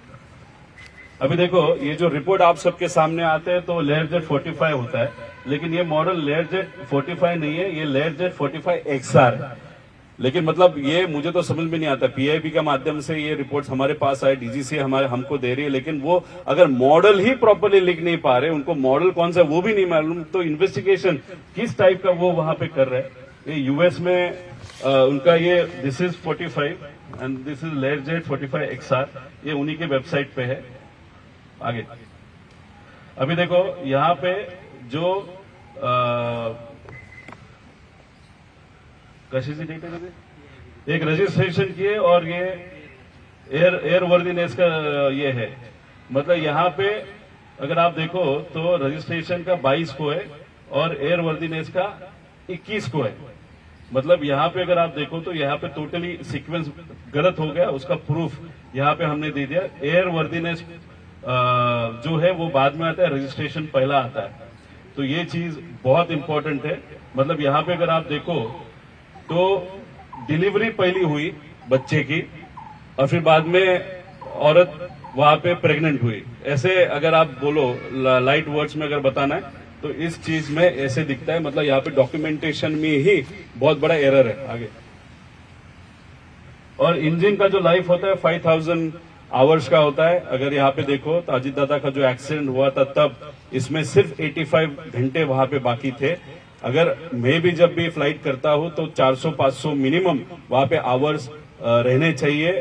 अभी देखो, ये जो रिपोर्ट आप सबके सामने आते हैं तो लेयरजेट 45 होता है, लेकिन ये मॉडल लेयरजेट 45 नहीं है, ये लेयरजेट 45 XR है। लेकिन मतलब ये मुझे तो समझ में नहीं आता, पीआईबी का माध्यम से ये रिपोर्ट हमारे पास आए, डीजीसी हमको दे रही है, लेकिन वो अगर मॉडल ही प्रॉपरली लिख नहीं पा रहे, उनको मॉडल कौन सा वो भी नहीं मालूम, तो इन्वेस्टिगेशन किस टाइप का वो वहां पे कर रहे हैं। ये यूएस में उनका ये this is 45 and this is Learjet 45 XR, ये उन्हीं के वेबसाइट पे है। आगे अभी देखो, यहाँ पे जो कशी सी डेट है, एक रजिस्ट्रेशन किए और ये एयर वर्दीनेस का ये है। मतलब यहाँ पे अगर आप देखो तो रजिस्ट्रेशन का 22 को है और एयर वर्दीनेस का 21 को है। मतलब यहाँ पे अगर आप देखो तो यहाँ पे टोटली सीक्वेंस गलत हो गया, उसका प्रूफ यहाँ पे हमने दे दिया। एयर वर्दीनेस जो है वो बाद में आता है, रजिस्ट्रेशन पहला आता है। तो ये चीज बहुत इंपॉर्टेंट है। मतलब यहाँ पे अगर आप देखो तो डिलीवरी पहली हुई बच्चे की और फिर बाद में औरत वहां पे प्रेग्नेंट हुई। ऐसे अगर आप बोलो लाइट वर्ड्स में अगर बताना है तो इस चीज में ऐसे दिखता है। मतलब यहाँ पे डॉक्यूमेंटेशन में ही बहुत बड़ा एरर है। आगे और इंजन का जो लाइफ होता है 5000 आवर्स का होता है। अगर यहाँ पे देखो तो अजीत दादा का जो एक्सीडेंट हुआ था तब इसमें सिर्फ 85 घंटे वहां पे बाकी थे। अगर मैं भी जब भी फ्लाइट करता हूं तो 400-500 मिनिमम वहां पे आवर्स रहने चाहिए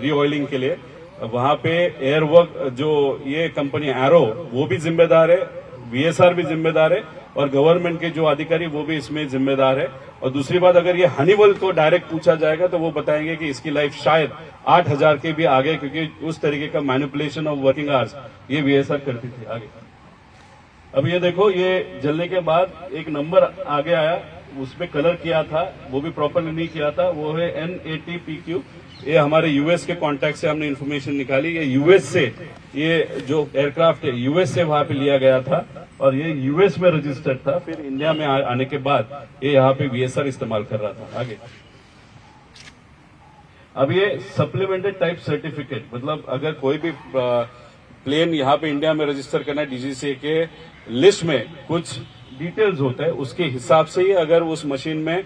रीऑयलिंग के लिए। वहां पे एयर वर्क जो ये कंपनी एरो वो भी जिम्मेदार है, वीएसआर भी जिम्मेदार है और गवर्नमेंट के जो अधिकारी वो भी इसमें जिम्मेदार है। और दूसरी बात, अगर ये हनीवेल को डायरेक्ट पूछा जाएगा तो वो बताएंगे कि इसकी लाइफ शायद 8000 के भी आगे, क्योंकि उस तरीके का मैनिपुलेशन ऑफ वर्किंग आवर्स ये वीएसआर करती थी। आगे अब ये देखो, ये जलने के बाद एक नंबर आगे आया, उसमें कलर किया था, वो भी प्रॉपरली नहीं किया था, वो है N80PQ। ये हमारे यूएस के कॉन्टैक्ट से हमने इन्फॉर्मेशन निकाली। ये यूएस से, ये जो एयरक्राफ्ट है यूएस से वहां पे लिया गया था और ये यूएस में रजिस्टर्ड था। फिर इंडिया में आने के बाद ये यहाँ पे वीएसआर इस्तेमाल कर रहा था। आगे अब ये सप्लीमेंटेड टाइप सर्टिफिकेट, मतलब अगर कोई भी प्लेन यहाँ पे इंडिया में रजिस्टर करना है, डीजीसीए के लिस्ट में कुछ डिटेल्स होते हैं, उसके हिसाब से ही अगर उस मशीन में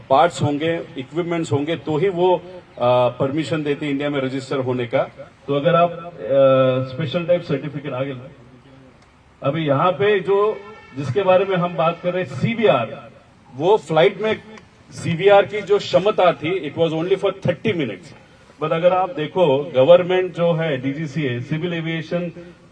पार्ट्स होंगे, इक्विपमेंट्स होंगे तो ही वो परमिशन देती इंडिया में रजिस्टर होने का। तो अगर आप स्पेशल टाइप सर्टिफिकेट आगे लो। अभी यहाँ पे जो जिसके बारे में हम बात कर रहे हैं सीवीआर, वो फ्लाइट में सीवीआर की जो क्षमता थी it was only for 30 minutes. But अगर आप देखो गवर्नमेंट जो है डीजीसीए सिविल एविएशन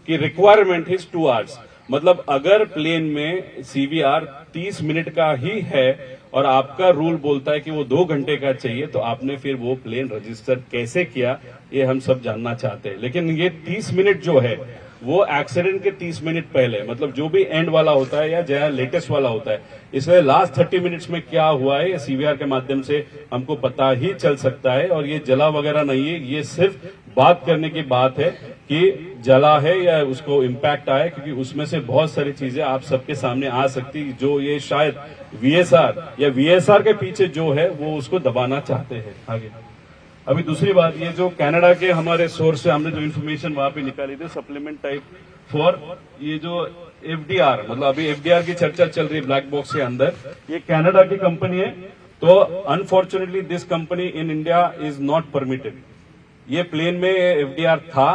की रिक्वायरमेंट इज 2 आवर्स। मतलब अगर प्लेन में सीवीआर 30 मिनट का ही है और आपका रूल बोलता है कि वो 2 घंटे का चाहिए, तो आपने फिर वो प्लेन रजिस्टर कैसे किया, ये हम सब जानना चाहते हैं। लेकिन ये 30 मिनट जो है वो एक्सीडेंट के 30 मिनट पहले, मतलब जो भी एंड वाला होता है या जो लेटेस्ट वाला होता है, इसलिए लास्ट 30 मिनट्स में क्या हुआ है सीवीआर के माध्यम से हमको पता ही चल सकता है। और ये जला वगैरह नहीं है, ये सिर्फ बात करने की बात है कि जला है या उसको इम्पैक्ट आया, क्योंकि उसमें से बहुत सारी चीजें आप सबके सामने आ सकती, जो ये शायद वीएसआर या वीएसआर के पीछे जो है वो उसको दबाना चाहते हैं। आगे अभी दूसरी बात, ये जो कनाडा के हमारे सोर्स से हमने जो इन्फॉर्मेशन वहां पे निकाली थी सप्लीमेंट टाइप फॉर ये जो एफडीआर, मतलब अभी एफडीआर की चर्चा चल रही है ब्लैक बॉक्स के अंदर, ये कनाडा की कंपनी है। तो unfortunately this company in India is not permitted. ये प्लेन में एफडीआर था,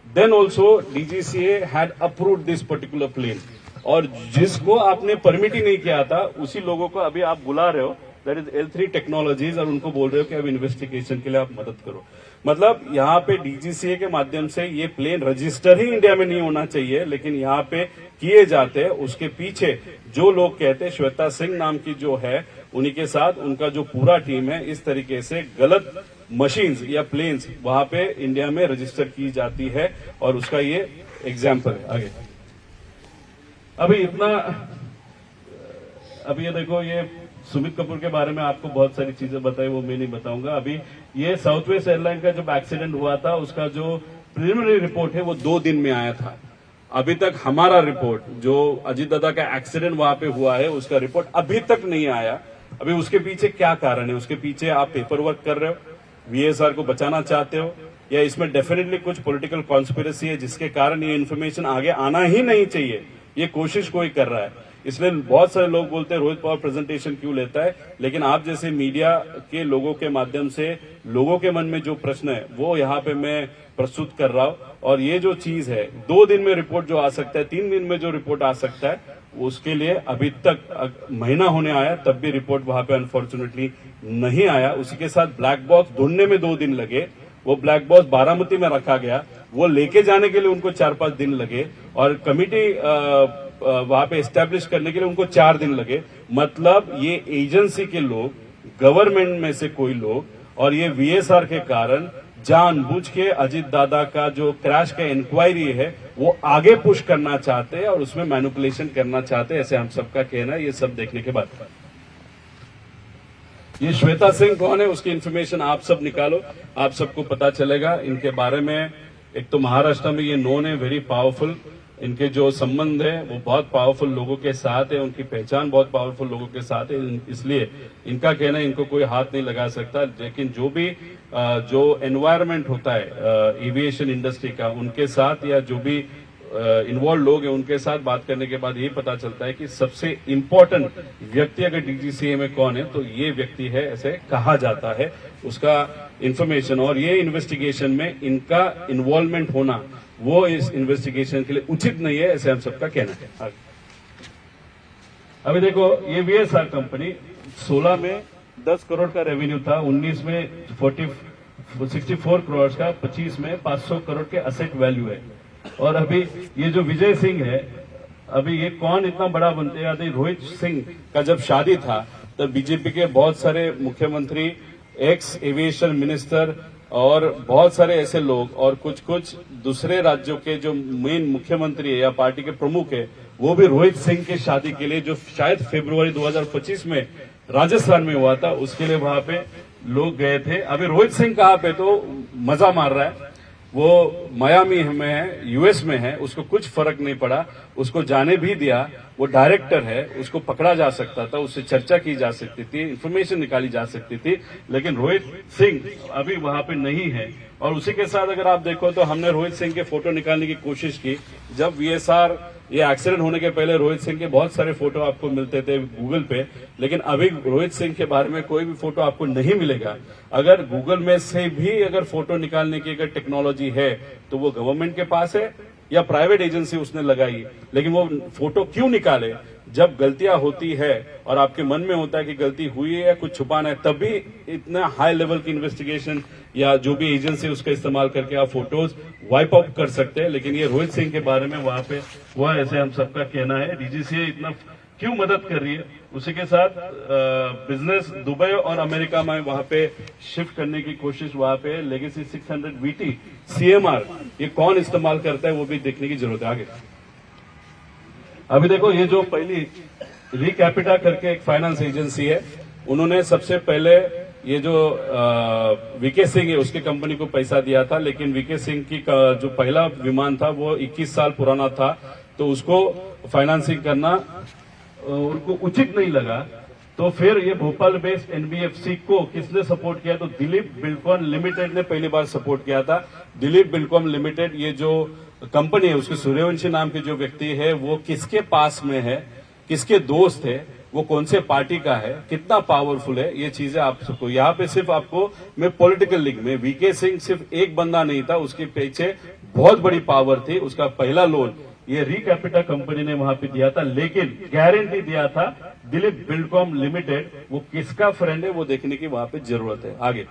then also DGCA had approved this particular plane, और जिसको आपने परमिट ही नहीं किया था उसी लोगों को अभी आप बुला रहे हो, दैट इज L3 टेक्नोलॉजीज, और उनको बोल रहे हो कि अब इन्वेस्टिगेशन के लिए आप मदद करो। मतलब यहाँ पे डीजीसीए के माध्यम से ये प्लेन रजिस्टर ही इंडिया में नहीं होना चाहिए, लेकिन यहाँ पे किए जाते हैं। उसके पीछे जो लोग कहते हैं, श्वेता सिंह नाम की जो है, उन्हीं के साथ उनका जो पूरा टीम है, इस तरीके से गलत मशीन्स या प्लेन्स वहां पे इंडिया में रजिस्टर की जाती है, और उसका ये एग्जाम्पल है। आगे अभी इतना, अभी ये देखो, ये सुमित कपूर के बारे में आपको बहुत सारी चीजें बताई, वो मैं नहीं बताऊंगा। अभी ये साउथ वेस्ट एयरलाइन का जब एक्सीडेंट हुआ था, उसका जो प्रिलिमिनरी रिपोर्ट है वो 2 दिन में आया था। अभी तक हमारा रिपोर्ट, जो अजीत दादा का एक्सीडेंट वहां पे हुआ है, उसका रिपोर्ट अभी तक नहीं आया। अभी उसके पीछे क्या कारण है? उसके पीछे आप पेपर वर्क कर रहे हो, वीएसआर को बचाना चाहते हो, या इसमें डेफिनेटली कुछ पॉलिटिकल कॉन्स्पिरेसी है जिसके कारण ये इन्फॉर्मेशन आगे आना ही नहीं चाहिए, ये कोशिश कोई कर रहा है। इसलिए बहुत सारे लोग बोलते हैं रोहित पवार प्रेजेंटेशन क्यों लेता है, लेकिन आप जैसे मीडिया के लोगों के माध्यम से लोगों के मन में जो प्रश्न है वो यहाँ पे मैं प्रस्तुत कर रहा हूँ। और ये जो चीज है, 2 दिन में रिपोर्ट जो आ सकता है, 3 दिन में जो रिपोर्ट आ सकता है, उसके लिए अभी तक महीना होने आया, तब भी रिपोर्ट वहां पे अनफॉर्चुनेटली नहीं आया। उसी के साथ ब्लैक बॉक्स ढूंढने में 2 दिन लगे, वो ब्लैक बॉक्स बारामती में रखा गया, वो लेके जाने के लिए उनको 4-5 दिन लगे, और कमिटी वहां पे एस्टेब्लिश करने के लिए उनको 4 दिन लगे। मतलब ये एजेंसी के लोग, गवर्नमेंट में से कोई लोग, और ये वीएसआर के कारण जानबूझ के अजीत दादा का जो क्रैश का इंक्वायरी है वो आगे पुश करना चाहते हैं और उसमें मैनिपुलेशन करना चाहते हैं, ऐसे हम सबका कहना है। ये सब देखने के बाद ये श्वेता सिंह कौन है उसकी इन्फॉर्मेशन आप सब निकालो, आप सबको पता चलेगा इनके बारे में। एक तो महाराष्ट्र में ये नोन है, वेरी पावरफुल, इनके जो संबंध है वो बहुत पावरफुल लोगों के साथ है, उनकी पहचान बहुत पावरफुल लोगों के साथ है, इसलिए इनका कहना है इनको कोई हाथ नहीं लगा सकता। लेकिन जो भी जो एनवायरनमेंट होता है एविएशन इंडस्ट्री का, उनके साथ या जो भी इन्वॉल्व लोग हैं उनके साथ बात करने के बाद यही पता चलता है कि सबसे इम्पोर्टेंट व्यक्ति अगर डीजीसीए में कौन है तो ये व्यक्ति है, ऐसे कहा जाता है। उसका इंफॉर्मेशन और ये इन्वेस्टिगेशन में इनका इन्वॉल्वमेंट होना वो इस इन्वेस्टिगेशन के लिए उचित नहीं है, ऐसे हम सबका कहना है। अभी देखो ये वीएसआर कंपनी 16 में 10 करोड़ का रेवेन्यू था, 19 में 64 करोड़ का, 25 में 500 करोड़ के असेट वैल्यू है। और अभी ये जो विजय सिंह है, अभी ये कौन इतना बड़ा बनते हैं? रोहित सिंह का जब शादी था तब बीजेपी के बहुत सारे मुख्यमंत्री, एक्स एविएशन मिनिस्टर और बहुत सारे ऐसे लोग और कुछ कुछ दूसरे राज्यों के जो मेन मुख्यमंत्री है या पार्टी के प्रमुख है वो भी रोहित सिंह के शादी के लिए, जो शायद फरवरी 2025 में राजस्थान में हुआ था, उसके लिए वहां पे लोग गए थे। अभी रोहित सिंह कहाँ पे तो मजा मार रहा है, वो मायामी में है, यूएस में है, उसको कुछ फर्क नहीं पड़ा, उसको जाने भी दिया। वो डायरेक्टर है, उसको पकड़ा जा सकता था, उससे चर्चा की जा सकती थी, इंफॉर्मेशन निकाली जा सकती थी, लेकिन रोहित सिंह अभी वहां पे नहीं है। और उसी के साथ अगर आप देखो तो हमने रोहित सिंह के फोटो निकालने की कोशिश की। जब वीएसआर ये एक्सीडेंट होने के पहले रोहित सिंह के बहुत सारे फोटो आपको मिलते थे गूगल पे, लेकिन अभी रोहित सिंह के बारे में कोई भी फोटो आपको नहीं मिलेगा। अगर गूगल में से भी अगर फोटो निकालने की अगर टेक्नोलॉजी है तो वो गवर्नमेंट के पास है या प्राइवेट एजेंसी उसने लगाई, लेकिन वो फोटो क्यों निकाले? जब गलतियां होती है और आपके मन में होता है कि गलती हुई है या कुछ छुपाना है, तभी इतना हाई लेवल की इन्वेस्टिगेशन या जो भी एजेंसी उसका इस्तेमाल करके आप फोटोज वाइप आउट कर सकते हैं। लेकिन ये रोहित सिंह के बारे में वहां पे हुआ, ऐसे हम सबका कहना है। डीजीसीए इतना क्यों मदद कर रही है, उसी के साथ बिजनेस दुबई और अमेरिका में वहां पे शिफ्ट करने की कोशिश, वहां पे लेगेसी 600 VT CMR ये कौन इस्तेमाल करता है वो भी देखने की जरूरत है। आगे अभी देखो, ये जो पहली रिकैपिटा करके एक फाइनेंस एजेंसी है, उन्होंने सबसे पहले ये जो वीके सिंह है उसकी कंपनी को पैसा दिया था, लेकिन वीके सिंह की जो पहला विमान था वो 21 साल पुराना था, तो उसको फाइनेंसिंग करना उनको उचित नहीं लगा। तो फिर ये भोपाल बेस्ड एनबीएफसी को किसने सपोर्ट किया, तो दिलीप बिल्डकॉन लिमिटेड ने पहली बार सपोर्ट किया था। दिलीप बिल्डकॉन लिमिटेड ये जो कंपनी है, उसके सूर्यवंशी नाम के जो व्यक्ति है वो किसके पास में है, किसके दोस्त है, वो कौन से पार्टी का है, कितना पावरफुल है, ये चीजें आप सबको यहाँ पे सिर्फ आपको मैं पॉलिटिकल लिंक में वीके सिंह सिर्फ एक बंदा नहीं था, उसके पीछे बहुत बड़ी पावर थी। उसका पहला लोन ये रिकैपिटा कंपनी ने वहां पे दिया था, लेकिन गारंटी दिया था दिलीप बिल्डकॉन लिमिटेड। वो किसका फ्रेंड है वो देखने की वहां पे जरूरत है। आगे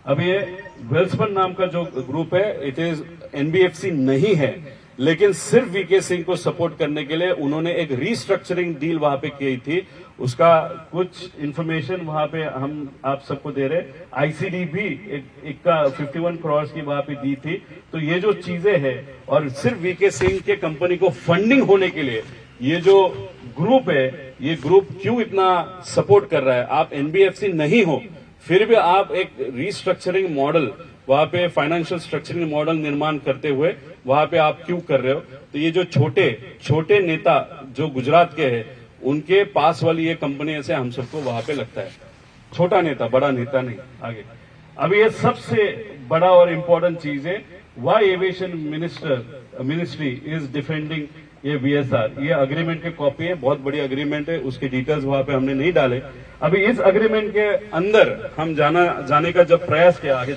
अब ये वेल्सपन नाम का जो ग्रुप है, इट इज एनबीएफसी नहीं है, लेकिन सिर्फ वीके सिंह को सपोर्ट करने के लिए उन्होंने एक रीस्ट्रक्चरिंग डील वहां पे की थी। उसका कुछ इंफॉर्मेशन वहां पे हम आप सबको दे रहे। आईसीडी भी एक का 51 करोड़ की वहां पे दी थी। तो ये जो चीजें हैं, और सिर्फ वीके सिंह के कंपनी को फंडिंग होने के लिए ये जो ग्रुप है, ये ग्रुप क्यों इतना सपोर्ट कर रहा है। आप एनबीएफसी नहीं हो, फिर भी आप एक रीस्ट्रक्चरिंग मॉडल वहां पे फाइनेंशियल स्ट्रक्चरिंग मॉडल निर्माण करते हुए वहां पे आप क्यों कर रहे हो। तो ये जो छोटे छोटे नेता जो गुजरात के हैं, उनके पास वाली ये कंपनी ऐसे हम सबको वहां पे लगता है छोटा नेता, बड़ा नेता नहीं। आगे अब ये सबसे बड़ा और इंपॉर्टेंट चीज है, why aviation ministry is defending ये वीएसआर। ये अग्रीमेंट की कॉपी है, बहुत बड़ी अग्रीमेंट है, उसके डिटेल्स वहां पे हमने नहीं डाले। अभी इस अग्रीमेंट के अंदर हम जाने का जब प्रयास किया आगे,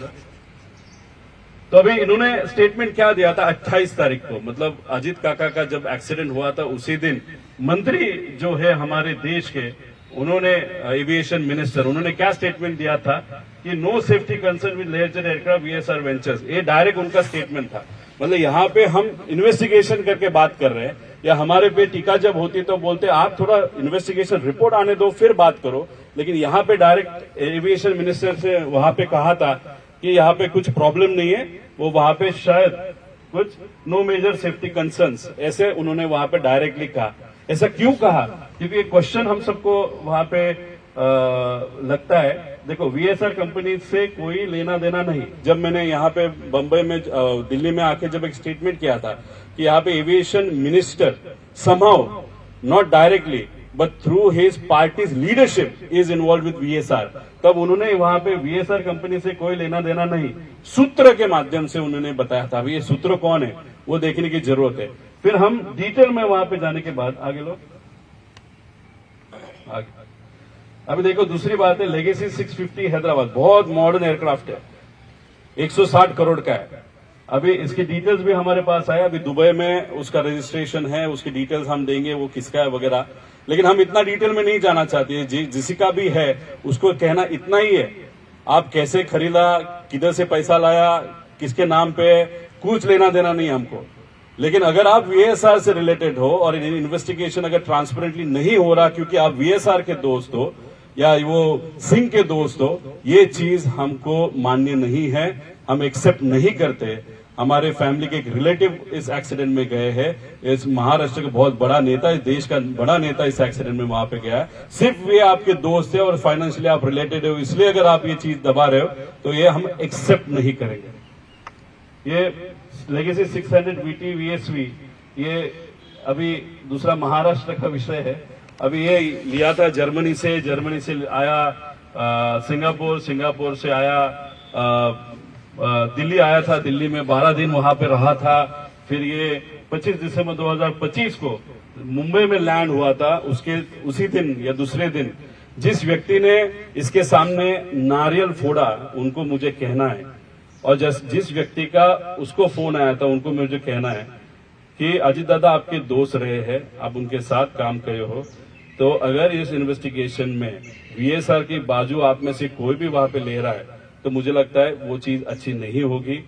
तो अभी इन्होंने स्टेटमेंट क्या दिया था 28 तारीख को, मतलब अजीत काका का जब एक्सीडेंट हुआ था उसी दिन मंत्री जो है हमारे देश के, उन्होंने एविएशन मिनिस्टर, उन्होंने क्या स्टेटमेंट दिया था कि no safety concern with Learjet aircraft VSR ventures. ये डायरेक्ट उनका स्टेटमेंट था। मतलब यहाँ पे हम इन्वेस्टिगेशन करके बात कर रहे हैं, या हमारे पे टीका जब होती तो बोलते आप थोड़ा इन्वेस्टिगेशन रिपोर्ट आने दो फिर बात करो, लेकिन यहाँ पे डायरेक्ट एविएशन मिनिस्टर से वहां पे कहा था कि यहाँ पे कुछ प्रॉब्लम नहीं है। वो वहां पे शायद कुछ नो मेजर सेफ्टी कंसर्न्स ऐसे उन्होंने वहां पे डायरेक्टली कहा। ऐसा क्यों कहा, क्योंकि एक क्वेश्चन हम सबको वहां पे लगता है। देखो, वीएसआर कंपनी से कोई लेना देना नहीं। जब मैंने यहाँ पे बंबई में दिल्ली में आके जब एक स्टेटमेंट किया था कि यहाँ पे aviation minister somehow not directly but through his parties leadership is involve with VSR, तब उन्होंने वहां पे वीएसआर कंपनी से कोई लेना देना नहीं, सूत्र के माध्यम से उन्होंने बताया था। अभी ये सूत्र कौन है वो देखने की जरूरत है। फिर हम डिटेल में वहां पे जाने के बाद आगे लोग आगे अभी देखो, दूसरी बात है लेगेसी 650 हैदराबाद, बहुत मॉडर्न एयरक्राफ्ट है, 160 करोड़ का है। अभी इसकी डिटेल्स भी हमारे पास आया, अभी दुबई में उसका रजिस्ट्रेशन है, उसकी डिटेल्स हम देंगे वो किसका है वगैरह, लेकिन हम इतना डिटेल में नहीं जाना चाहते। जिसका भी है उसको कहना इतना ही है, आप कैसे खरीदा, किधर से पैसा लाया, किसके नाम पे, कुछ लेना देना नहीं हमको। लेकिन अगर आप वीएसआर से रिलेटेड हो और इन्वेस्टिगेशन अगर ट्रांसपेरेंटली नहीं हो रहा क्योंकि आप वीएसआर के दोस्त हो या वो सिंह के दोस्त हो, ये चीज हमको मान्य नहीं है, हम एक्सेप्ट नहीं करते। हमारे फैमिली के एक रिलेटिव इस एक्सीडेंट में गए हैं, इस महाराष्ट्र का बहुत बड़ा नेता, इस देश का बड़ा नेता इस एक्सीडेंट में वहां पे गया है। सिर्फ वे आपके दोस्त है और फाइनेंशियली आप रिलेटेड हो, इसलिए अगर आप ये चीज दबा रहे हो तो ये हम एक्सेप्ट नहीं करेंगे। ये लेगेसी 600 VT VSV, ये अभी दूसरा महाराष्ट्र का विषय है। अभी ये लिया था जर्मनी से आया सिंगापुर से आया, दिल्ली आया था, दिल्ली में 12 दिन वहां पे रहा था। फिर ये 25 दिसंबर 2025 को मुंबई में लैंड हुआ था। उसी दिन या दूसरे दिन जिस व्यक्ति ने इसके सामने नारियल फोड़ा, उनको मुझे कहना है, और जिस व्यक्ति का उसको फोन आया था उनको मुझे कहना है कि अजीत दादा आपके दोस्त रहे हैं, आप उनके साथ काम करे हो, तो अगर इस इन्वेस्टिगेशन में वीएसआर की बाजू आप में से कोई भी वहां पे ले रहा है तो मुझे लगता है वो चीज अच्छी नहीं होगी।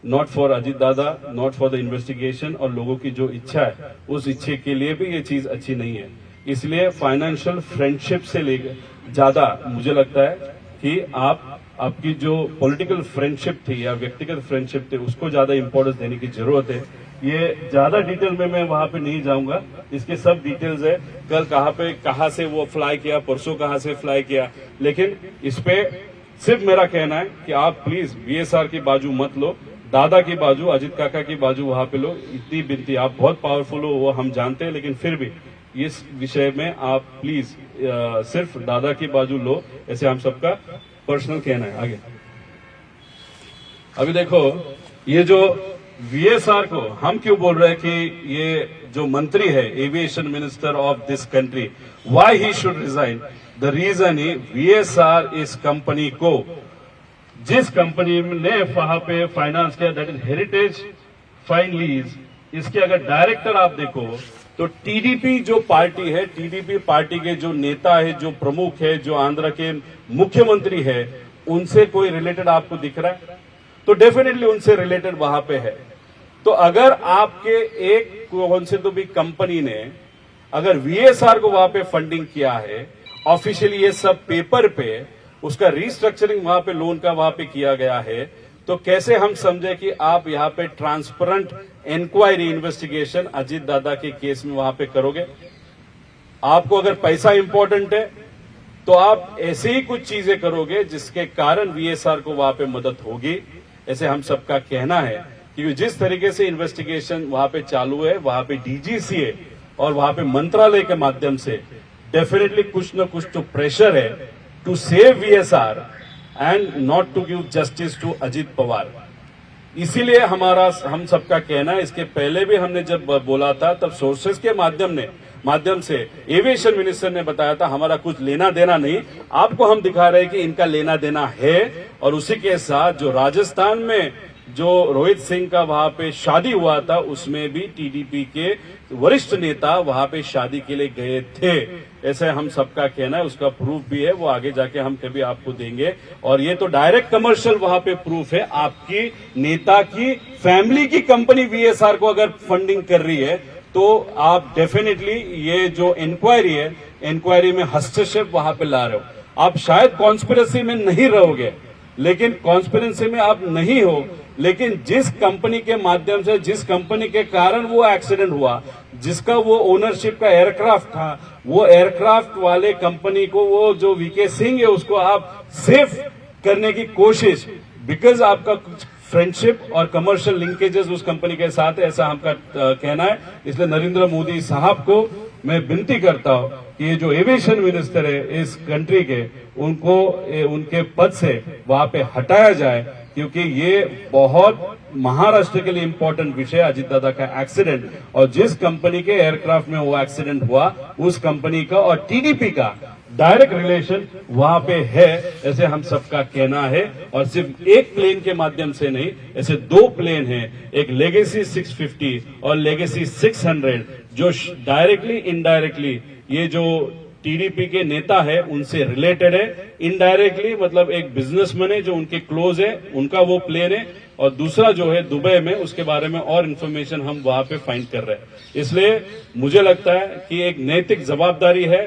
नॉट फॉर अजीत दादा, नॉट फॉर द इन्वेस्टिगेशन, और लोगों की जो इच्छा है उस इच्छे के लिए भी ये चीज अच्छी नहीं है। इसलिए फाइनेंशियल फ्रेंडशिप से लेकर ज्यादा मुझे लगता है कि आपकी जो पॉलिटिकल फ्रेंडशिप थी या व्यक्तिगत फ्रेंडशिप थी उसको ज्यादा इंपॉर्टेंस देने की जरूरत है। ये ज्यादा डिटेल में मैं वहां पे नहीं जाऊंगा, इसके सब डिटेल्स है, कल कहां से वो फ्लाई किया, परसों कहां से फ्लाई किया, लेकिन इस पे सिर्फ मेरा कहना है कि आप प्लीज वीएसआर की बाजू मत लो, दादा की बाजू, अजित काका की बाजू वहां पे लो। इतनी बिनती, आप बहुत पावरफुल हो वो हम जानते हैं, लेकिन फिर भी इस विषय में आप प्लीज सिर्फ दादा की बाजू लो, ऐसे हम सबका पर्सनल कहना है। आगे अभी देखो, ये जो वीएसआर को हम क्यों बोल रहे हैं कि ये जो मंत्री है aviation minister of this country, why he should resign, the reason he VSR इस कंपनी को, जिस कंपनी ने वहां पे फाइनेंस किया, that is heritage fine lease, इसके अगर डायरेक्टर आप देखो तो टीडीपी जो पार्टी है, टीडीपी पार्टी के जो नेता है, जो प्रमुख है, जो आंध्र के मुख्यमंत्री है, उनसे कोई रिलेटेड आपको दिख रहा है? तो डेफिनेटली उनसे रिलेटेड वहां पे है। तो अगर आपके एक कौन से तो भी कंपनी ने अगर वीएसआर को वहां पे फंडिंग किया है, ऑफिशियली ये सब पेपर पे उसका रिस्ट्रक्चरिंग वहां पे लोन का वहां पे किया गया है, तो कैसे हम समझे कि आप यहां पे ट्रांसपेरेंट इंक्वायरी इन्वेस्टिगेशन अजीत दादा के केस में वहां पे करोगे? आपको अगर पैसा इंपॉर्टेंट है तो आप ऐसे ही कुछ चीजें करोगे जिसके कारण वीएसआर को वहां पे मदद होगी, ऐसे हम सबका कहना है। क्योंकि जिस तरीके से इन्वेस्टिगेशन वहां पे चालू है, वहां पे डीजीसीए और वहां पे मंत्रालय के माध्यम से डेफिनेटली कुछ न कुछ तो प्रेशर है to save VSR and not to give justice to Ajit Pawar. इसीलिए हम सबका कहना है, इसके पहले भी हमने जब बोला था तब सोर्सेस के माध्यम से एविएशन मिनिस्टर ने बताया था हमारा कुछ लेना देना नहीं, आपको हम दिखा रहे हैं कि इनका लेना देना है। और उसी के साथ जो राजस्थान में जो रोहित सिंह का वहां पे शादी हुआ था, उसमें भी टीडीपी के वरिष्ठ नेता वहां पे शादी के लिए गए थे, ऐसे हम सबका कहना है। उसका प्रूफ भी है, वो आगे जाके हम कभी आपको देंगे। और ये तो डायरेक्ट कमर्शियल वहां पे प्रूफ है, आपकी नेता की फैमिली की कंपनी वीएसआर को अगर फंडिंग कर रही है तो आप डेफिनेटली ये जो इंक्वायरी है, इंक्वायरी में हस्तक्षेप वहां पे ला रहे हो। आप शायद कॉन्स्पिरेसी में नहीं रहोगे, लेकिन कॉन्स्पिरेसी में आप नहीं हो, लेकिन जिस कंपनी के माध्यम से, जिस कंपनी के कारण वो एक्सीडेंट हुआ, जिसका वो ओनरशिप का एयरक्राफ्ट था, वो एयरक्राफ्ट वाले कंपनी को, वो जो वीके सिंह है, उसको आप सेफ करने की कोशिश, बिकॉज आपका कुछ फ्रेंडशिप और कमर्शियल लिंकेजेस उस कंपनी के साथ है, ऐसा हमका कहना है। इसलिए नरेंद्र मोदी साहब को मैं विनती करता हूं कि ये जो एविएशन मिनिस्टर है इस कंट्री के, उनको उनके पद से वहां पे हटाया जाए, क्योंकि ये बहुत महाराष्ट्र के लिए इंपॉर्टेंट विषय है, अजित दादा का एक्सीडेंट। और जिस कंपनी के एयरक्राफ्ट में वो एक्सीडेंट हुआ, उस कंपनी का और टीडीपी का डायरेक्ट रिलेशन वहां पे है, ऐसे हम सबका कहना है। और सिर्फ एक प्लेन के माध्यम से नहीं, ऐसे दो प्लेन हैं, एक लेगेसी 650 और लेगेसी 600, जो डायरेक्टली इनडायरेक्टली ये जो टीडीपी के नेता है उनसे रिलेटेड है। इनडायरेक्टली मतलब एक बिजनेसमैन है जो उनके क्लोज है, उनका वो प्लेन है। और दूसरा जो है दुबई में, उसके बारे में और इन्फॉर्मेशन हम वहां पे फाइंड कर रहे हैं। इसलिए मुझे लगता है कि एक नैतिक जवाबदारी है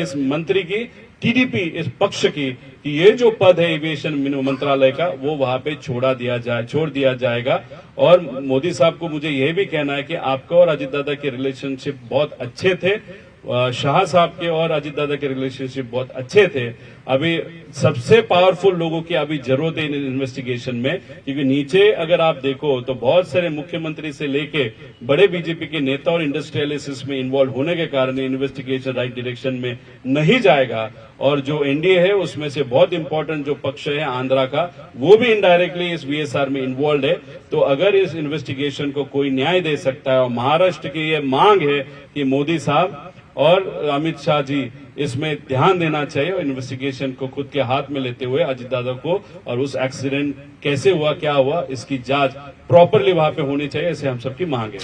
इस मंत्री की, टीडीपी इस पक्ष की, कि ये जो पद है एविएशन मंत्रालय का, वो वहां पे छोड़ दिया जाएगा। और मोदी साहब को मुझे यह भी कहना है कि आपका और अजित दादा के रिलेशनशिप बहुत अच्छे थे, शाह साहब के और अजित दादा के रिलेशनशिप बहुत अच्छे थे। अभी सबसे पावरफुल लोगों की अभी जरूरत है इन इन्वेस्टिगेशन में, क्योंकि नीचे अगर आप देखो तो बहुत सारे मुख्यमंत्री से लेके बड़े बीजेपी के नेता और इंडस्ट्रियलिस्ट में इन्वॉल्व होने के कारण इन्वेस्टिगेशन राइट डायरेक्शन में नहीं जाएगा। और जो एनडीए है उसमें से बहुत इंपॉर्टेंट जो पक्ष है आंध्रा का, वो भी इनडायरेक्टली इस वीएसआर में इन्वॉल्व है। तो अगर इस इन्वेस्टिगेशन को कोई न्याय दे सकता है, और महाराष्ट्र की ये मांग है कि मोदी साहब और अमित शाह जी इसमें ध्यान देना चाहिए और इन्वेस्टिगेशन को खुद के हाथ में लेते हुए अजित दादा को, और उस एक्सीडेंट कैसे हुआ, क्या हुआ, इसकी जांच प्रॉपरली वहां पे होनी चाहिए, ऐसे हम सबकी मांग है।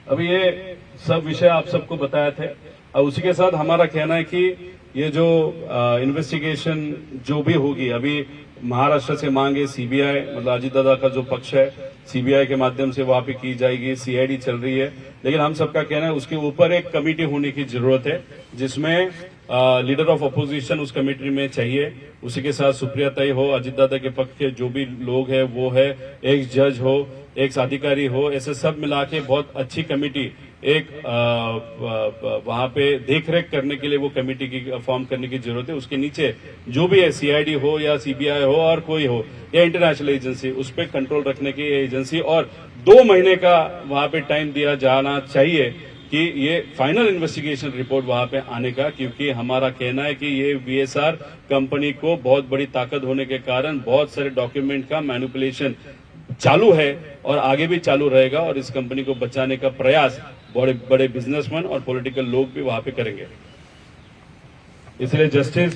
अभी ये सब विषय आप सबको बताए थे, और उसी के साथ हमारा कहना है कि ये जो इन्वेस्टिगेशन जो भी होगी, अभी महाराष्ट्र से मांगे सीबीआई, मतलब अजीत दादा का जो पक्ष है सीबीआई के माध्यम से वहां पे की जाएगी, सीआईडी चल रही है, लेकिन हम सबका कहना है उसके ऊपर एक कमेटी होने की जरूरत है जिसमें लीडर ऑफ अपोजिशन उस कमेटी में चाहिए, उसी के साथ सुप्रिया ताई हो, अजीत दादा के पक्ष के जो भी लोग हैं वो है, एक जज हो, एक अधिकारी हो, ऐसे सब मिला के बहुत अच्छी कमेटी एक वहां पे देखरेख करने के लिए वो कमेटी की फॉर्म करने की जरूरत है। उसके नीचे जो भी है सीआईडी हो या सीबीआई हो और कोई हो या इंटरनेशनल एजेंसी, उस पर कंट्रोल रखने की एजेंसी, और 2 महीने का वहां पे टाइम दिया जाना चाहिए कि ये फाइनल इन्वेस्टिगेशन रिपोर्ट वहां पे आने का, क्योंकि हमारा कहना है कि ये वीएसआर कंपनी को बहुत बड़ी ताकत होने के कारण बहुत सारे डॉक्यूमेंट का मैनिपुलेशन चालू है और आगे भी चालू रहेगा, और इस कंपनी को बचाने का प्रयास बड़े बड़े बिजनेसमैन और पॉलिटिकल लोग भी वहां पे करेंगे। इसलिए जस्टिस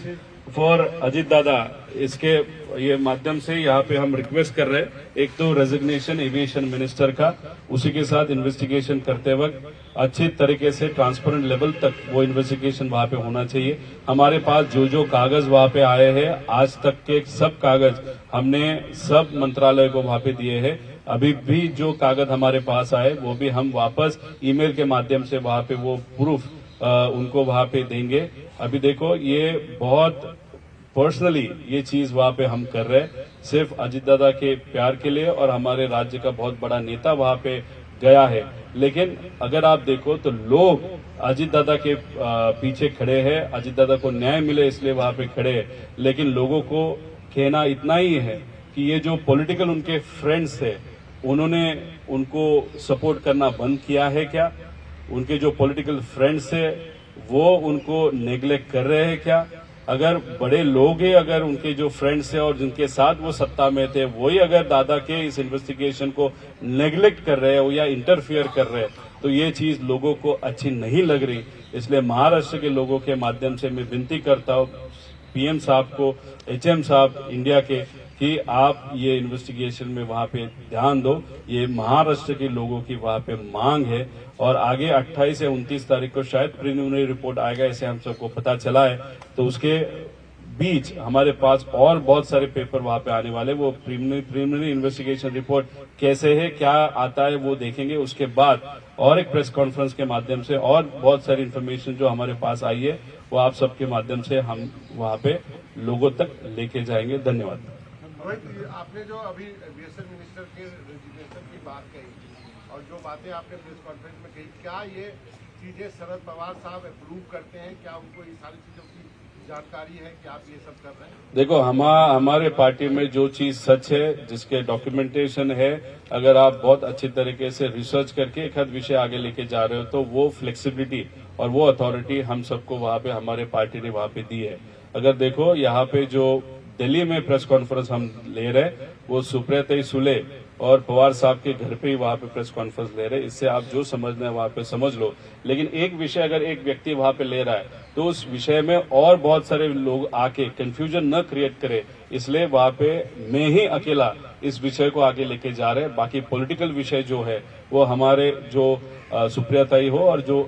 फॉर अजीत दादा, इसके ये माध्यम से यहाँ पे हम रिक्वेस्ट कर रहे हैं, एक तो रेजिग्नेशन एविएशन मिनिस्टर का, उसी के साथ इन्वेस्टिगेशन करते वक्त अच्छी तरीके से ट्रांसपेरेंट लेवल तक वो इन्वेस्टिगेशन वहां पे होना चाहिए। हमारे पास जो जो कागज वहां पे आए हैं, आज तक के सब कागज हमने सब मंत्रालय को वहां पे दिए हैं। अभी भी जो कागज हमारे पास आए वो भी हम वापस ईमेल के माध्यम से वहां पे वो प्रूफ उनको वहां पे देंगे। अभी देखो ये बहुत पर्सनली ये चीज वहां पे हम कर रहे हैं, सिर्फ अजीत दादा के प्यार के लिए, और हमारे राज्य का बहुत बड़ा नेता वहां पे गया है। लेकिन अगर आप देखो तो लोग अजीत दादा के पीछे खड़े हैं, अजीत दादा को न्याय मिले इसलिए वहां पे खड़े हैं, लेकिन लोगों को कहना इतना ही है कि ये जो पॉलिटिकल उनके फ्रेंड्स है उन्होंने उनको सपोर्ट करना बंद किया है क्या? उनके जो पॉलिटिकल फ्रेंड्स है वो उनको नेग्लेक्ट कर रहे हैं क्या? अगर बड़े लोग हैं, अगर उनके जो फ्रेंड्स हैं और जिनके साथ वो सत्ता में थे वही अगर दादा के इस इन्वेस्टिगेशन को नेग्लेक्ट कर रहे हैं या इंटरफियर कर रहे हैं, तो ये चीज लोगों को अच्छी नहीं लग रही। इसलिए महाराष्ट्र के लोगों के माध्यम से मैं विनती करता हूं पीएम साहब को, एचएम साहब इंडिया के, कि आप ये इन्वेस्टिगेशन में वहां पे ध्यान दो। ये महाराष्ट्र के लोगों की वहां पे मांग है, और आगे 28 से 29 तारीख को शायद प्रीलिमिनरी रिपोर्ट आएगा, ऐसे हम सबको पता चला है। तो उसके बीच हमारे पास और बहुत सारे पेपर वहां पे आने वाले, वो प्रीलिमिनरी इन्वेस्टिगेशन रिपोर्ट कैसे है, क्या आता है, वो देखेंगे। उसके बाद और एक प्रेस कॉन्फ्रेंस के माध्यम से और बहुत सारी इन्फॉर्मेशन जो हमारे पास आई है वो आप सबके माध्यम से हम वहां पे लोगों तक लेके जाएंगे। धन्यवाद। आपने जो अभी बीएसएन मिनिस्टर के रेजिग्नेशन की बात कही और जो बातें आपने प्रेस कॉन्फ्रेंस में कही, क्या ये चीजें शरद पवार साहब अप्रूव करते हैं? क्या उनको ये सारी चीजों की जानकारी है कि आप ये सब कर रहे हैं? देखो हमारे पार्टी में जो चीज सच है, जिसके डॉक्यूमेंटेशन है, अगर आप बहुत अच्छी तरीके से रिसर्च करके एक हद विषय आगे लेके जा रहे हो तो वो फ्लेक्सिबिलिटी और वो अथॉरिटी हम सबको वहां पे हमारे पार्टी ने वहां पे दी है। अगर देखो यहाँ पे जो दिल्ली में प्रेस कॉन्फ्रेंस हम ले रहे हैं वो सुप्रिया सुले और पवार साहब के घर पे ही वहां पे प्रेस कॉन्फ्रेंस ले रहे हैं। इससे आप जो समझना है वहां पे समझ लो, लेकिन एक विषय अगर एक व्यक्ति वहां पे ले रहा है तो उस विषय में और बहुत सारे लोग आके कंफ्यूजन न क्रिएट करे, इसलिए वहां पे मैं ही अकेला इस विषय को आगे लेके जा रहे हैं। बाकी पॉलिटिकल विषय जो है वो हमारे जो सुप्रिया ताई हो और जो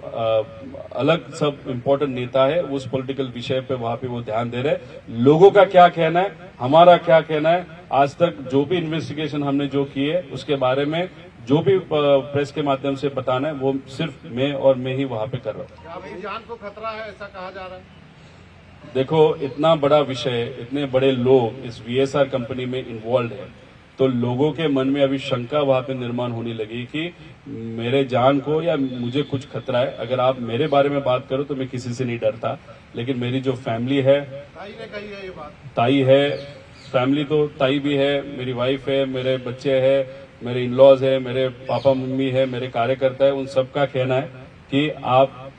अलग सब इम्पोर्टेंट नेता है उस पॉलिटिकल विषय पे वहां पे वो ध्यान दे रहे हैं। लोगों का क्या कहना है, हमारा क्या कहना है, आज तक जो भी इन्वेस्टिगेशन हमने जो की है उसके बारे में जो भी प्रेस के माध्यम से बताना है वो सिर्फ मैं और मैं ही वहां पे कर रहा हूँ। आपकी जान को खतरा है ऐसा कहा जा रहा है? देखो इतना बड़ा विषय, इतने बड़े लोग इस वीएसआर कंपनी में इन्वॉल्व है, तो लोगों के मन में अभी शंका वहां पे निर्माण होने लगी कि मेरे जान को या मुझे कुछ खतरा है। अगर आप मेरे बारे में बात करो तो मैं किसी से नहीं डरता, लेकिन मेरी जो फैमिली है, ताई ने कही है ये बात, ताई है, फैमिली तो ताई भी है, मेरी वाइफ है, मेरे बच्चे हैं, मेरे इन लॉज है, मेरे पापा मम्मी है, मेरे कार्यकर्ता है, उन सबका कहना है कि आप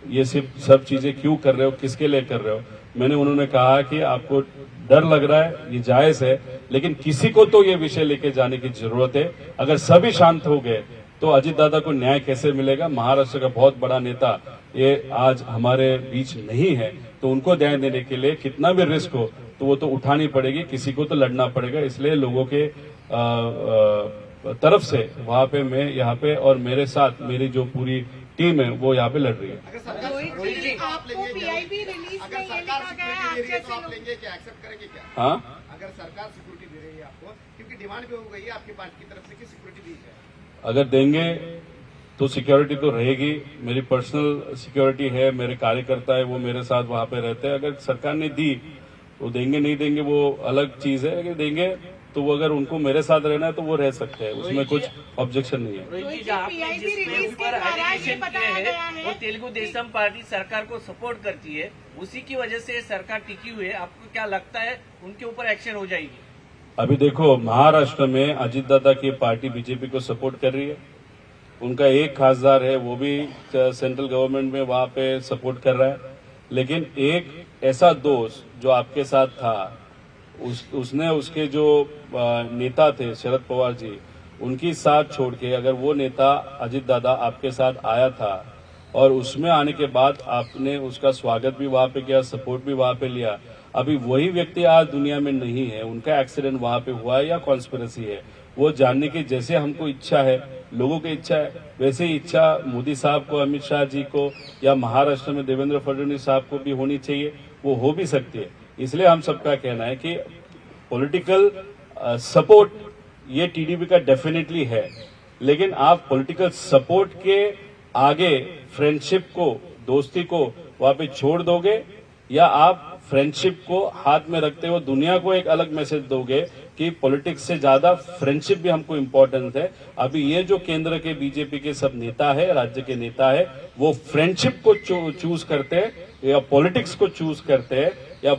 ये सब चीजें क्यों कर रहे हो, किसके लिए कर रहे हो। मैंने उन्होंने कहा कि आपको डर लग रहा है, ये जायज है, लेकिन किसी को तो ये विषय लेके जाने की जरूरत है। अगर सभी शांत हो गए तो अजीत दादा को न्याय कैसे मिलेगा? महाराष्ट्र का बहुत बड़ा नेता ये आज हमारे बीच नहीं है, तो उनको न्याय देने के लिए कितना भी रिस्क हो तो वो तो उठानी पड़ेगी, किसी को तो लड़ना पड़ेगा। इसलिए लोगों के तरफ से वहां पे मैं यहाँ पे और मेरे साथ मेरी जो पूरी टीम है वो यहाँ पे लड़ रही है। अगर सरकार देखा गया है आप तो जैसे आप लोग लेंगे क्या, एक्सेप्ट करेंगे क्या? हाँ, अगर सरकार सिक्योरिटी दे रही है आपको, क्योंकि डिमांड भी हो गई है आपकी पार्टी की तरफ से कि सिक्योरिटी दी जाए। अगर देंगे तो सिक्योरिटी तो रहेगी। मेरी पर्सनल सिक्योरिटी है, मेरे कार्यकर्ता है वो मेरे साथ वहां पे रहते हैं। अगर सरकार ने दी तो देंगे, नहीं देंगे वो अलग चीज है। अगर देंगे तो वो अगर उनको मेरे साथ रहना है तो वो रह सकते हैं, उसमें कुछ ऑब्जेक्शन नहीं है। रोहित जी, जो आपने PIB जिसके रिलीज के ऊपर द्वारा ये एलिगेशन बताया किए गया हैं है वो तेलुगु देशम पार्टी सरकार को सपोर्ट करती है, उसी की वजह से सरकार टिकी हुई है। आपको क्या लगता है उनके ऊपर एक्शन हो जाएगी? अभी देखो, महाराष्ट्र में अजित दादा की पार्टी बीजेपी को सपोर्ट कर रही है। उनका एक खासदार है वो भी सेंट्रल गवर्नमेंट में वहां पे सपोर्ट कर रहा है। लेकिन एक ऐसा दोस्त जो आपके साथ था, उसने उसके जो नेता थे शरद पवार जी, उनकी साथ छोड़ के अगर वो नेता अजित दादा आपके साथ आया था और उसमें आने के बाद आपने उसका स्वागत भी वहां पे किया, सपोर्ट भी वहां पे लिया, अभी वही व्यक्ति आज दुनिया में नहीं है। उनका एक्सीडेंट वहां पे हुआ है या कॉन्स्पिरेसी है, वो जानने की जैसे हमको इच्छा है, लोगों की इच्छा है, वैसे ही इच्छा मोदी साहब को, अमित शाह जी को या महाराष्ट्र में देवेंद्र फडणवीस साहब को भी होनी चाहिए, वो हो भी सकती है। इसलिए हम सबका कहना है कि पॉलिटिकल सपोर्ट ये टीडीपी का डेफिनेटली है, लेकिन आप पॉलिटिकल सपोर्ट के आगे फ्रेंडशिप को, दोस्ती को वहां पे छोड़ दोगे, या आप फ्रेंडशिप को हाथ में रखते हुए दुनिया को एक अलग मैसेज दोगे कि पॉलिटिक्स से ज्यादा फ्रेंडशिप भी हमको इम्पोर्टेंट है। अभी ये जो केंद्र के बीजेपी के सब नेता है, राज्य के नेता है, वो फ्रेंडशिप को चूज करते हैं या पॉलिटिक्स को चूज करते हैं, या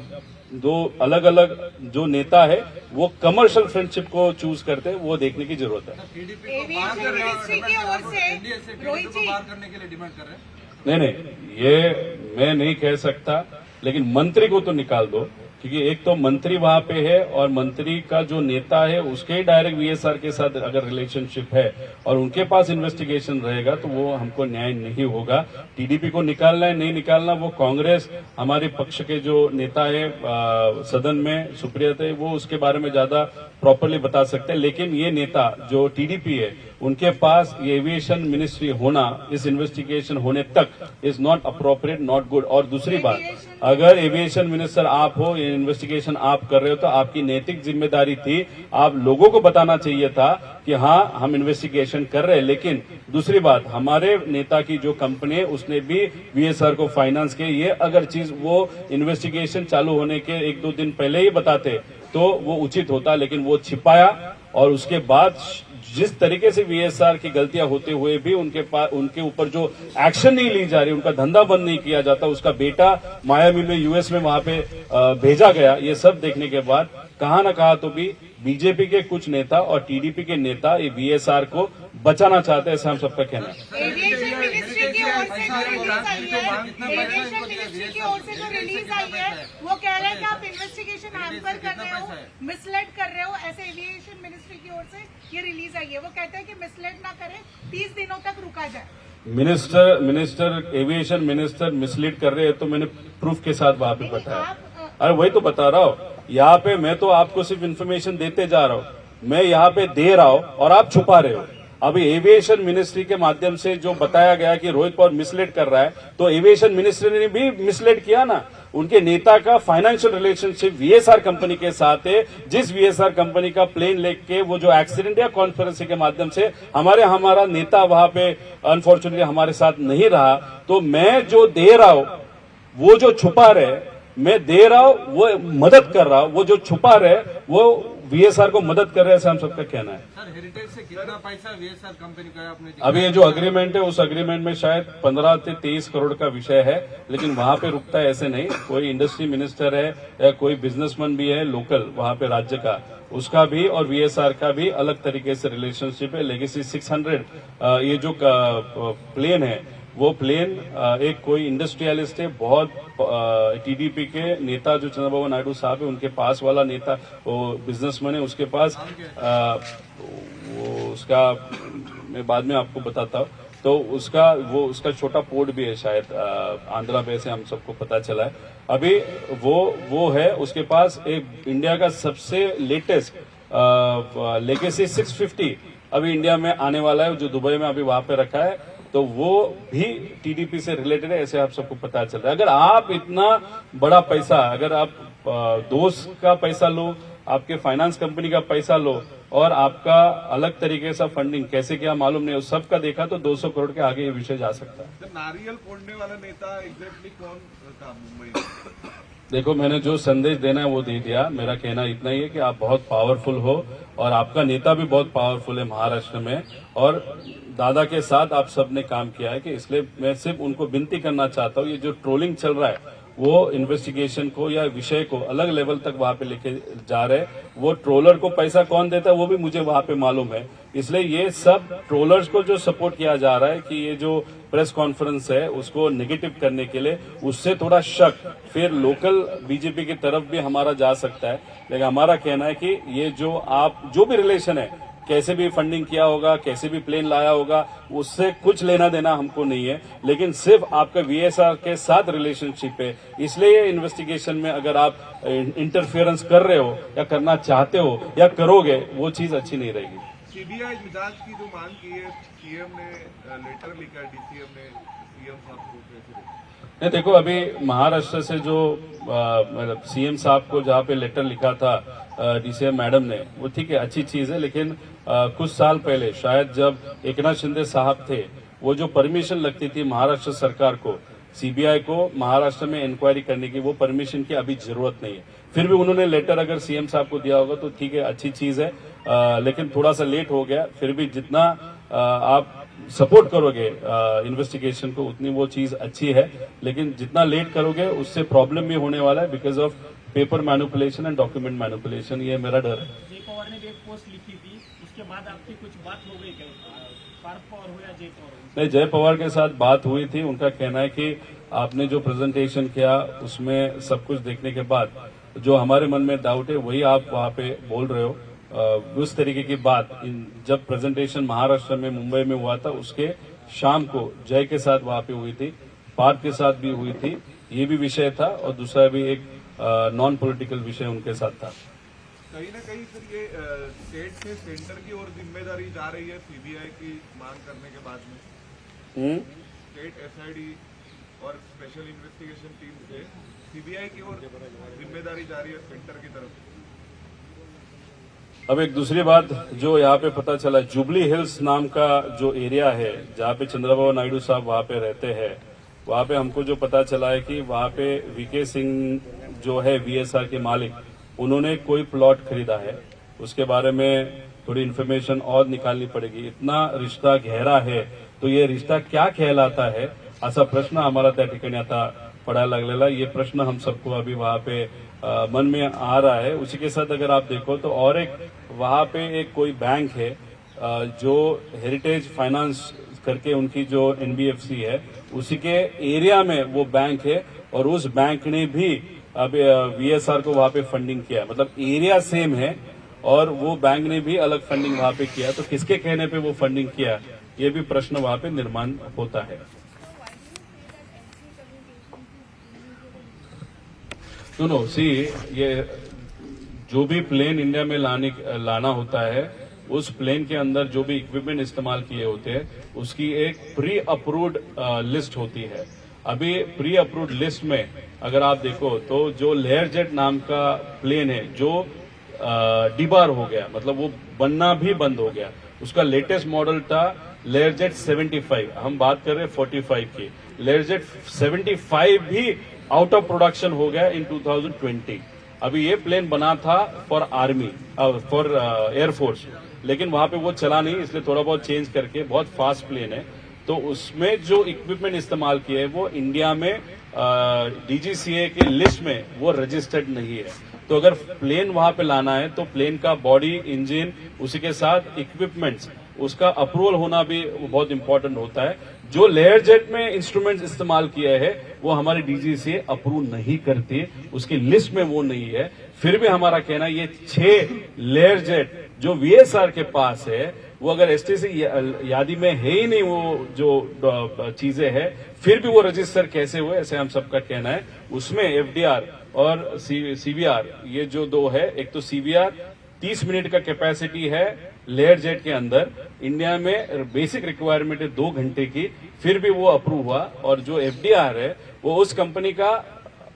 दो अलग अलग जो नेता है वो कमर्शियल फ्रेंडशिप को चूज करते हैं, वो देखने की जरूरत है। एविएशन मिनिस्ट्री की ओर से रोहित जी करने के लिए डिमांड कर रहे हैं। नहीं, ये मैं नहीं कह सकता, लेकिन मंत्री को तो निकाल दो, क्योंकि एक तो मंत्री वहां पे है और मंत्री का जो नेता है उसके ही डायरेक्ट वीएसआर के साथ अगर रिलेशनशिप है और उनके पास इन्वेस्टिगेशन रहेगा तो वो हमको न्याय नहीं होगा। टीडीपी को निकालना है नहीं निकालना, वो कांग्रेस हमारे पक्ष के जो नेता है सदन में सुप्रिया थे, वो उसके बारे में ज्यादा प्रॉपरली बता सकते हैं। लेकिन ये नेता जो टीडीपी है, उनके पास ये एविएशन मिनिस्ट्री होना इस इन्वेस्टिगेशन होने तक is not appropriate, not good. और दूसरी बात, अगर एविएशन मिनिस्टर आप हो, ये इन्वेस्टिगेशन आप कर रहे हो, तो आपकी नैतिक जिम्मेदारी थी, आप लोगों को बताना चाहिए था कि हाँ हम इन्वेस्टिगेशन कर रहे हैं। लेकिन दूसरी बात, हमारे नेता की जो कंपनी है उसने भी वीएसआर को फाइनेंस किया, ये अगर चीज वो इन्वेस्टिगेशन चालू होने के 1-2 दिन पहले ही बताते तो वो उचित होता, लेकिन वो छिपाया। और उसके बाद जिस तरीके से वीएसआर की गलतियां होते हुए भी उनके ऊपर जो एक्शन नहीं ली जा रही, उनका धंधा बंद नहीं किया जाता, उसका बेटा मायामी में यूएस में वहां पे भेजा गया, ये सब देखने के बाद कहा न कहा तो भी बीजेपी के कुछ नेता और टीडीपी के नेता ये वीएसआर को बचाना चाहते हैं, ऐसा हम सबका कहना है। एविएशन मिनिस्ट्री की ओर से जो रिलीज आई है, एविएशन मिनिस्ट्री की ओर से जो रिलीज आई है, वो कह रहे हैं कि आप इन्वेस्टिगेशन हैम्पर कर रहे हो, मिसलेड कर रहे हो। ऐसे एविएशन मिनिस्ट्री की ओर से ये रिलीज आई है, वो कहते हैं कि मिसलेड ना करें, 30 दिनों तक रुका जाए। मिनिस्टर एविएशन मिनिस्टर मिसलीड कर रहे हैं तो मैंने प्रूफ के साथ वहां पे बताया। अरे वही तो बता रहा हूँ, यहाँ पे मैं तो आपको सिर्फ इन्फॉर्मेशन देते जा रहा हूँ, मैं यहाँ पे दे रहा हूँ और आप छुपा रहे हो। अभी एविएशन मिनिस्ट्री के माध्यम से जो बताया गया कि रोहित पवार मिसलीड कर रहा है, तो एविएशन मिनिस्ट्री ने भी मिसलीड किया ना। उनके नेता का फाइनेंशियल रिलेशनशिप वीएसआर कंपनी के साथ है, जिस वीएसआर कंपनी का प्लेन लेके वो जो एक्सीडेंट या कॉन्फ्रेंस के माध्यम से हमारा नेता वहां पे अनफॉर्चुनेटली हमारे साथ नहीं रहा। तो मैं जो दे रहा हूं, वो जो छुपा रहे, मैं दे रहा हूं, वो मदद कर रहा हूं, वो जो छुपा रहे वो वीएसआर को मदद कर रहे हैं, ऐसा हम सबका कहना है। सर, हेरिटेज से कितना पैसा वीएसआर कंपनी का आपने? अभी ये जो अग्रीमेंट है, उस अग्रीमेंट में शायद 15 से 23 करोड़ का विषय है, लेकिन वहां पे रुकता है ऐसे नहीं। कोई इंडस्ट्री मिनिस्टर है या कोई बिजनेसमैन भी है लोकल वहां पे राज्य का, उसका भी और वीएसआर का भी अलग तरीके से रिलेशनशिप है। लेगेसी 600 ये जो प्लेन है, वो प्लेन एक कोई इंडस्ट्रियलिस्ट है, बहुत टीडीपी के नेता जो चंद्रबाबू नायडू साहब है उनके पास वाला नेता, वो बिजनेसमैन है, उसके पास वो उसका मैं बाद में आपको बताता हूँ। तो उसका छोटा पोर्ट भी है शायद आंध्रा में, से हम सबको पता चला है। अभी वो है, उसके पास एक इंडिया का सबसे लेटेस्ट लेगेसी 650 अभी इंडिया में आने वाला है, जो दुबई में अभी वहां पे रखा है। तो वो भी टीडीपी से रिलेटेड है, ऐसे आप सबको पता चल रहा है। अगर आप इतना बड़ा पैसा, अगर आप दोस्त का पैसा लो, आपके फाइनेंस कंपनी का पैसा लो और आपका अलग तरीके से फंडिंग कैसे किया मालूम नहीं, उस सब का देखा तो 200 करोड़ के आगे ये विषय जा सकता है। तो नारियल फोड़ने वाला नेता एग्जैक्टली कौन था मुंबई में? देखो, मैंने जो संदेश देना है वो दे दिया। मेरा कहना इतना ही है कि आप बहुत पावरफुल हो और आपका नेता भी बहुत पावरफुल है महाराष्ट्र में, और दादा के साथ आप सबने काम किया है कि इसलिए मैं सिर्फ उनको विनती करना चाहता हूँ, ये जो ट्रोलिंग चल रहा है वो इन्वेस्टिगेशन को या विषय को अलग लेवल तक वहां पे लेके जा रहे हैं। वो ट्रोलर को पैसा कौन देता है वो भी मुझे वहां पे मालूम है, इसलिए ये सब ट्रोलर्स को जो सपोर्ट किया जा रहा है कि ये जो प्रेस कॉन्फ्रेंस है उसको नेगेटिव करने के लिए, उससे थोड़ा शक फिर लोकल बीजेपी की तरफ भी हमारा जा सकता है। लेकिन हमारा कहना है कि ये जो आप जो भी रिलेशन है, कैसे भी फंडिंग किया होगा, कैसे भी प्लेन लाया होगा, उससे कुछ लेना देना हमको नहीं है, लेकिन सिर्फ आपका वीएसआर के साथ रिलेशनशिप है। इसलिए इन्वेस्टिगेशन में अगर आप इंटरफेरेंस कर रहे हो या करना चाहते हो या करोगे, वो चीज अच्छी नहीं रहेगी। सीबीआई जांच की जो मांग की है, सीएम ने लेटर लिखा है, डीसीएम ने सीएम साहब को कैसे? नहीं, देखो, अभी महाराष्ट्र से जो मतलब सीएम साहब को जहाँ पे लेटर लिखा था डीसीएम मैडम ने, वो ठीक है, अच्छी चीज है, लेकिन कुछ साल पहले शायद जब एकनाथ शिंदे साहब थे, वो जो परमिशन लगती थी महाराष्ट्र सरकार को सीबीआई को महाराष्ट्र में इंक्वायरी करने की, वो परमिशन की अभी जरूरत नहीं है। फिर भी उन्होंने लेटर अगर सीएम साहब को दिया होगा तो ठीक है, अच्छी चीज है, लेकिन थोड़ा सा लेट हो गया। फिर भी जितना आप सपोर्ट करोगे इन्वेस्टिगेशन को उतनी वो चीज अच्छी है, लेकिन जितना लेट करोगे उससे प्रॉब्लम भी होने वाला है because of paper manipulation and document manipulation. ये मेरा डर है। जय पवार ने भी एक पोस्ट लिखी थी, उसके बाद आपकी कुछ बात हो गई क्या? पार्थ पवार हो या जय पवार हो? नहीं, जय पवार के साथ बात हुई थी। उनका कहना है कि आपने जो प्रेजेंटेशन किया उसमें सब कुछ देखने के बाद जो हमारे मन में डाउट है वही आप वहां पे बोल रहे हो। उस तरीके की बात जब प्रेजेंटेशन महाराष्ट्र में मुंबई में हुआ था उसके शाम को जय के साथ वहां पे हुई थी, पार्थ के साथ भी हुई थी, ये भी विषय था, और दूसरा भी एक नॉन पॉलिटिकल विषय उनके साथ था। कहीं ना कहीं फिर ये स्टेट से सेंटर की ओर जिम्मेदारी जा रही है सीबीआई की मांग करने के बाद में। स्टेट एसआईडी और स्पेशल इन्वेस्टिगेशन टीम से सीबीआई की ओर जिम्मेदारी जा रही है सेंटर की तरफ। अब एक दूसरी बात जो यहाँ पे पता चला, जुबली हिल्स नाम का जो एरिया है जहाँ पे चंद्रबाबू नायडू साहब वहाँ पे रहते हैं, वहाँ पे हमको जो पता चला है कि वहाँ पे वीके सिंह जो है वीएसआर के मालिक, उन्होंने कोई प्लॉट खरीदा है। उसके बारे में थोड़ी इन्फॉर्मेशन और निकालनी पड़ेगी। इतना रिश्ता गहरा है तो ये रिश्ता क्या कहलाता है, असा प्रश्न आम्हाला त्या ठिकाणी आता पडायला लागलेला। ये प्रश्न हम सबको अभी वहाँ पे मन में आ रहा है। उसी के साथ अगर आप देखो तो और एक वहाँ पे एक कोई बैंक है जो हेरिटेज फाइनेंस करके उनकी जो एनबीएफसी है उसी के एरिया में वो बैंक है, और उस बैंक ने भी अब वीएसआर को वहाँ पे फंडिंग किया है। मतलब एरिया सेम है और वो बैंक ने भी अलग फंडिंग वहाँ पे किया, तो किसके कहने पे वो फंडिंग किया, ये भी प्रश्न वहाँ पे निर्माण होता है। सुनो, ये जो भी प्लेन इंडिया में लाना होता है, उस प्लेन के अंदर जो भी इक्विपमेंट इस्तेमाल किए होते हैं उसकी एक प्री अप्रूव्ड लिस्ट होती है। अभी प्री अप्रूव्ड लिस्ट में अगर आप देखो तो जो लेयर जेट नाम का प्लेन है जो डिबार हो गया, मतलब वो बनना भी बंद हो गया। उसका लेटेस्ट मॉडल था लेयर जेट 75, हम बात कर रहे हैं 45 की। लेयर जेट 75 भी आउट ऑफ प्रोडक्शन हो गया इन 2020। अभी ये प्लेन बना था फॉर आर्मी, फॉर एयरफोर्स, लेकिन वहां पे वो चला नहीं, इसलिए थोड़ा बहुत चेंज करके, बहुत फास्ट प्लेन है, तो उसमें जो इक्विपमेंट इस्तेमाल किए हैं वो इंडिया में डीजीसीए की लिस्ट में वो रजिस्टर्ड नहीं है। तो अगर प्लेन वहां पे लाना है तो प्लेन का बॉडी, इंजन, उसी के साथ इक्विपमेंट्स, उसका अप्रूवल होना भी बहुत इंपॉर्टेंट होता है। जो लेयर जेट में इंस्ट्रूमेंट्स इस्तेमाल किए हैं वो हमारी डीजीसीए अप्रूव नहीं करती, उसकी लिस्ट में वो नहीं है। फिर भी हमारा कहना ये 6 लेयर जेट जो वीएसआर के पास है वो अगर एसटीसी यादी में है ही नहीं, वो जो चीजें हैं, फिर भी वो रजिस्टर कैसे हुए, ऐसे हम सबका कहना है। उसमें एफडीआर और सीबीआर, ये जो दो है, एक तो सीबीआर 30 मिनट का कैपेसिटी है लेयर जेट के अंदर इंडिया में बेसिक रिक्वायरमेंट है 2 घंटे की, फिर भी वो अप्रूव हुआ। और जो एफडीआर है वो उस कंपनी का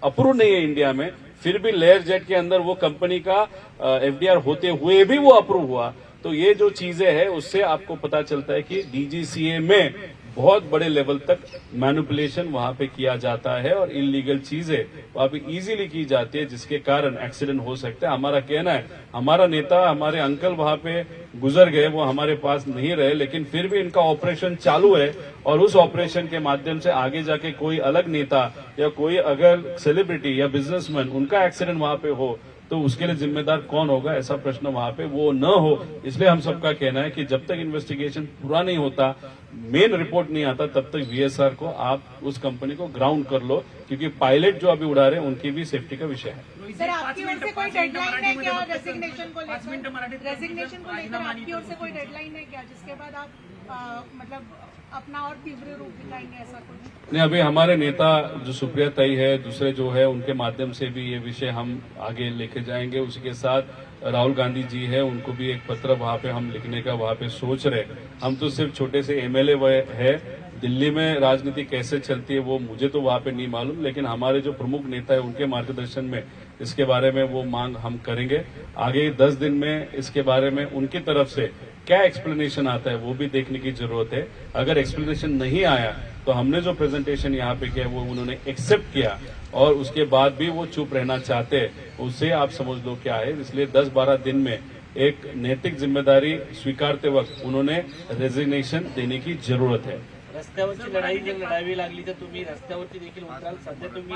अप्रूव नहीं है इंडिया में, फिर भी लेयर जेट के अंदर वो कंपनी का एफडीआर होते हुए भी वो अप्रूव हुआ। तो ये जो चीजें हैं उससे आपको पता चलता है कि डीजीसीए में बहुत बड़े लेवल तक मैनिपुलेशन वहां पे किया जाता है और इलीगल चीजें वहां पे इजीली की जाती है, जिसके कारण एक्सीडेंट हो सकते हैं। हमारा कहना है, हमारा नेता, हमारे अंकल वहां पे गुजर गए, वो हमारे पास नहीं रहे, लेकिन फिर भी इनका ऑपरेशन चालू है और उस ऑपरेशन के माध्यम से आगे जाके कोई अलग नेता या कोई अगर सेलिब्रिटी या बिजनेसमैन उनका एक्सीडेंट वहां पे हो तो उसके लिए जिम्मेदार कौन होगा, ऐसा प्रश्न वहां पे वो न हो। इसलिए हम सबका कहना है कि जब तक इन्वेस्टिगेशन पूरा नहीं होता, मेन रिपोर्ट नहीं आता, तब तक वीएसआर को आप उस कंपनी को ग्राउंड कर लो, क्योंकि पायलट जो अभी उड़ा रहे हैं उनकी भी सेफ्टी का विषय है। सर, आपकी ओर से कोई डेडलाइन है क्या रेजिग्नेशन को लेकर? रेजिग्नेशन को लेकर आपकी ओर से कोई डेडलाइन है क्या, जिसके बाद आप मतलब अपना और तीव्र रूप दिखाएंगे, ऐसा कुछ? नहीं, अभी हमारे नेता जो सुप्रिया ताई है, दूसरे जो है, उनके माध्यम से भी ये विषय हम आगे लेके जाएंगे। उसी के साथ राहुल गांधी जी है, उनको भी एक पत्र वहां पे हम लिखने का वहां पे सोच रहे। हम तो सिर्फ छोटे से एमएलए है, दिल्ली में राजनीति कैसे चलती है वो मुझे तो वहां पे नहीं मालूम, लेकिन हमारे जो प्रमुख नेता है उनके मार्गदर्शन में इसके बारे में वो मांग हम करेंगे। आगे 10 दिन में इसके बारे में उनकी तरफ से क्या एक्सप्लेनेशन आता है वो भी देखने की जरूरत है। अगर एक्सप्लेनेशन नहीं आया तो हमने जो प्रेजेंटेशन यहाँ पे किया वो उन्होंने एक्सेप्ट किया और उसके बाद भी वो चुप रहना चाहते हैं, उससे आप समझ लो क्या है। इसलिए 10-12 दिन में एक नैतिक जिम्मेदारी स्वीकारते वक्त उन्होंने रेजिग्नेशन देने की जरूरत है। रस्त्यावरची लढाई जर लढावी लागली तर तुम्ही रस्त्यावरती देखील उतराल। सध्या तुम्ही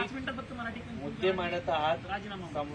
मुद्दे मांडत आहात,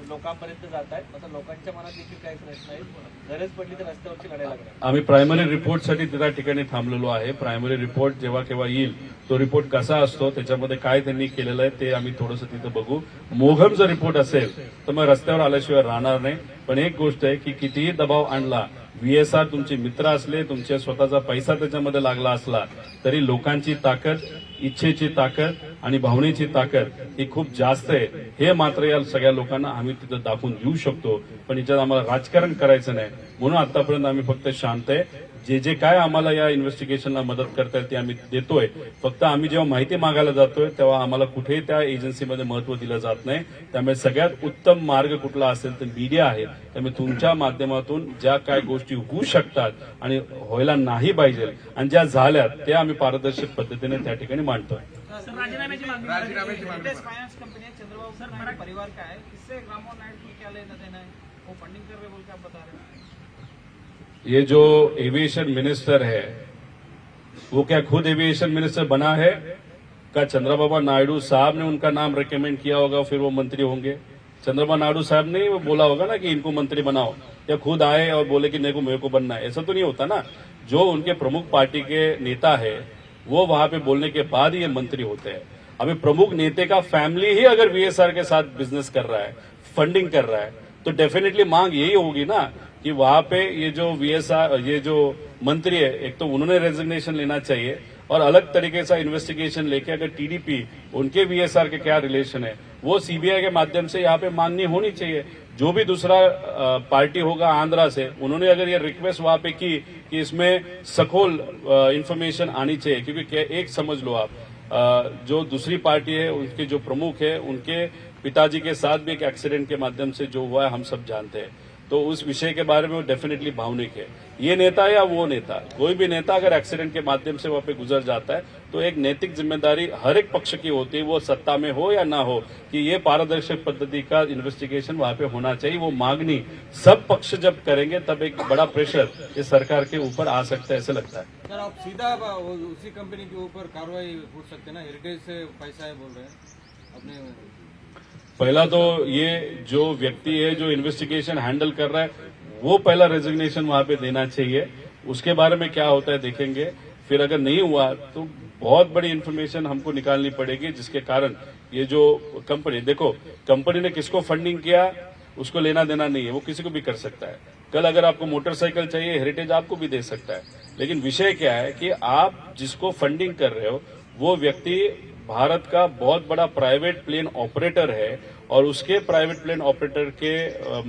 लोकांपर्यंत जात आहेत, आता लोकांच्या मनात देखील काही प्रश्न आहेत, गरज पडली तर रस्त्यावरची लढाई लागणार। आम्ही प्रायमरी रिपोर्टसाठी त्या ठिकाणी थांबलेलो आहे। प्रायमरी रिपोर्ट जेव्हा केव्हा येईल तो रिपोर्ट कसा असतो, त्याच्यामध्ये काय त्यांनी केलेलं आहे ते आम्ही थोडंसं तिथं बघू। मोघम जर रिपोर्ट असेल तर मग रस्त्यावर आल्याशिवाय राहणार नाही। पण एक गोष्ट आहे की कितीही दबाव आणला, वीएसआर तुमचे मित्र असले, तुमच्या स्वतःचा पैसा त्याच्यामध्ये लागला असला तरी लोकांची ताकद, इच्छेची ताकद आणि भावनेची ताकद ही खूप जास्त आहे, हे मात्र या सगळ्या लोकांना आम्ही तिथं दाखवून देऊ शकतो। पण याच्यात आम्हाला राजकारण करायचं नाही, म्हणून आतापर्यंत आम्ही फक्त शांत आहे। जे काय आम्हाला या इन्व्हेस्टिगेशनला मदत करतायत ते आम्ही देतोय। फक्त आम्ही जेव्हा माहिती मागायला जातोय तेव्हा आम्हाला कुठेही त्या एजन्सीमध्ये महत्व दिलं जात नाही। त्यामुळे सगळ्यात उत्तम मार्ग कुठला असेल तर मीडिया आहे। त्यामुळे तुमच्या माध्यमातून ज्या काय गोष्टी होऊ शकतात आणि व्हायला नाही पाहिजे आणि ज्या झाल्यात त्या आम्ही पारदर्शक पद्धतीने त्या ठिकाणी मांडतोय। सर, राजीनाम्याची मागणी फाइनेंस कंपनी है चंद्रबाबू सर, हमारा परिवार का है, इससे राममोहन नायडू को क्या लेना देना है? वो फंडिंग कर रहे बोल के आप बता रहे हैं। ये जो एविएशन मिनिस्टर है वो क्या खुद एविएशन मिनिस्टर बना है? क्या चंद्रबाबू नायडू साहब ने उनका नाम रिकमेंड किया होगा फिर वो मंत्री होंगे? चंद्रबाबू नायडू साहब ने वो बोला होगा ना कि इनको मंत्री बनाओ, या खुद आए और बोले कि मेरे को बनना है? ऐसा तो नहीं होता ना। जो उनके प्रमुख पार्टी के नेता है वो वहां पे बोलने के बाद ही ये मंत्री होते हैं। अभी प्रमुख नेता का फैमिली ही अगर वीएसआर के साथ बिजनेस कर रहा है, फंडिंग कर रहा है, तो डेफिनेटली मांग यही होगी ना कि वहां पे ये जो वीएसआर, ये जो मंत्री है, एक तो उन्होंने रेजिग्नेशन लेना चाहिए और अलग तरीके से इन्वेस्टिगेशन लेके अगर टीडीपी उनके वीएसआर के क्या रिलेशन है वो सीबीआई के माध्यम से यहाँ पे मांगनी होनी चाहिए। जो भी दूसरा पार्टी होगा आंध्रा से, उन्होंने अगर ये रिक्वेस्ट वहां पे की कि इसमें सखोल इंफॉर्मेशन आनी चाहिए, क्योंकि एक समझ लो आप, जो दूसरी पार्टी है उसके जो प्रमुख है उनके पिताजी के साथ भी एक एक्सीडेंट के माध्यम से जो हुआ है हम सब जानते हैं। तो उस विषय के बारे में वो डेफिनेटली भावनिक है। ये नेता या वो नेता, कोई भी नेता अगर एक्सीडेंट के माध्यम से वहां पे गुजर जाता है तो एक नैतिक जिम्मेदारी हर एक पक्ष की होती है, वो सत्ता में हो या ना हो, कि ये पारदर्शक पद्धति का इन्वेस्टिगेशन वहां पे होना चाहिए। वो मांगनी सब पक्ष जब करेंगे तब एक बड़ा प्रेशर इस सरकार के ऊपर आ सकता है, ऐसे लगता है। सर, आप सीधा उसी कंपनी के ऊपर कार्रवाई पूछ सकते हैं ना? हेरिटेज से पैसा है बोल रहे हैं अपने। पहला तो ये जो व्यक्ति है जो इन्वेस्टिगेशन हैंडल कर रहा है वो पहला रेजिग्नेशन वहां पे देना चाहिए। उसके बारे में क्या होता है देखेंगे। फिर अगर नहीं हुआ तो बहुत बड़ी इन्फॉर्मेशन हमको निकालनी पड़ेगी, जिसके कारण ये जो कंपनी, देखो कंपनी ने किसको फंडिंग किया उसको लेना देना नहीं है, वो किसी को भी कर सकता है। कल अगर आपको मोटरसाइकिल चाहिए, हेरिटेज आपको भी दे सकता है। लेकिन विषय क्या है कि आप जिसको फंडिंग कर रहे हो वो व्यक्ति भारत का बहुत बड़ा प्राइवेट प्लेन ऑपरेटर है और उसके प्राइवेट प्लेन ऑपरेटर के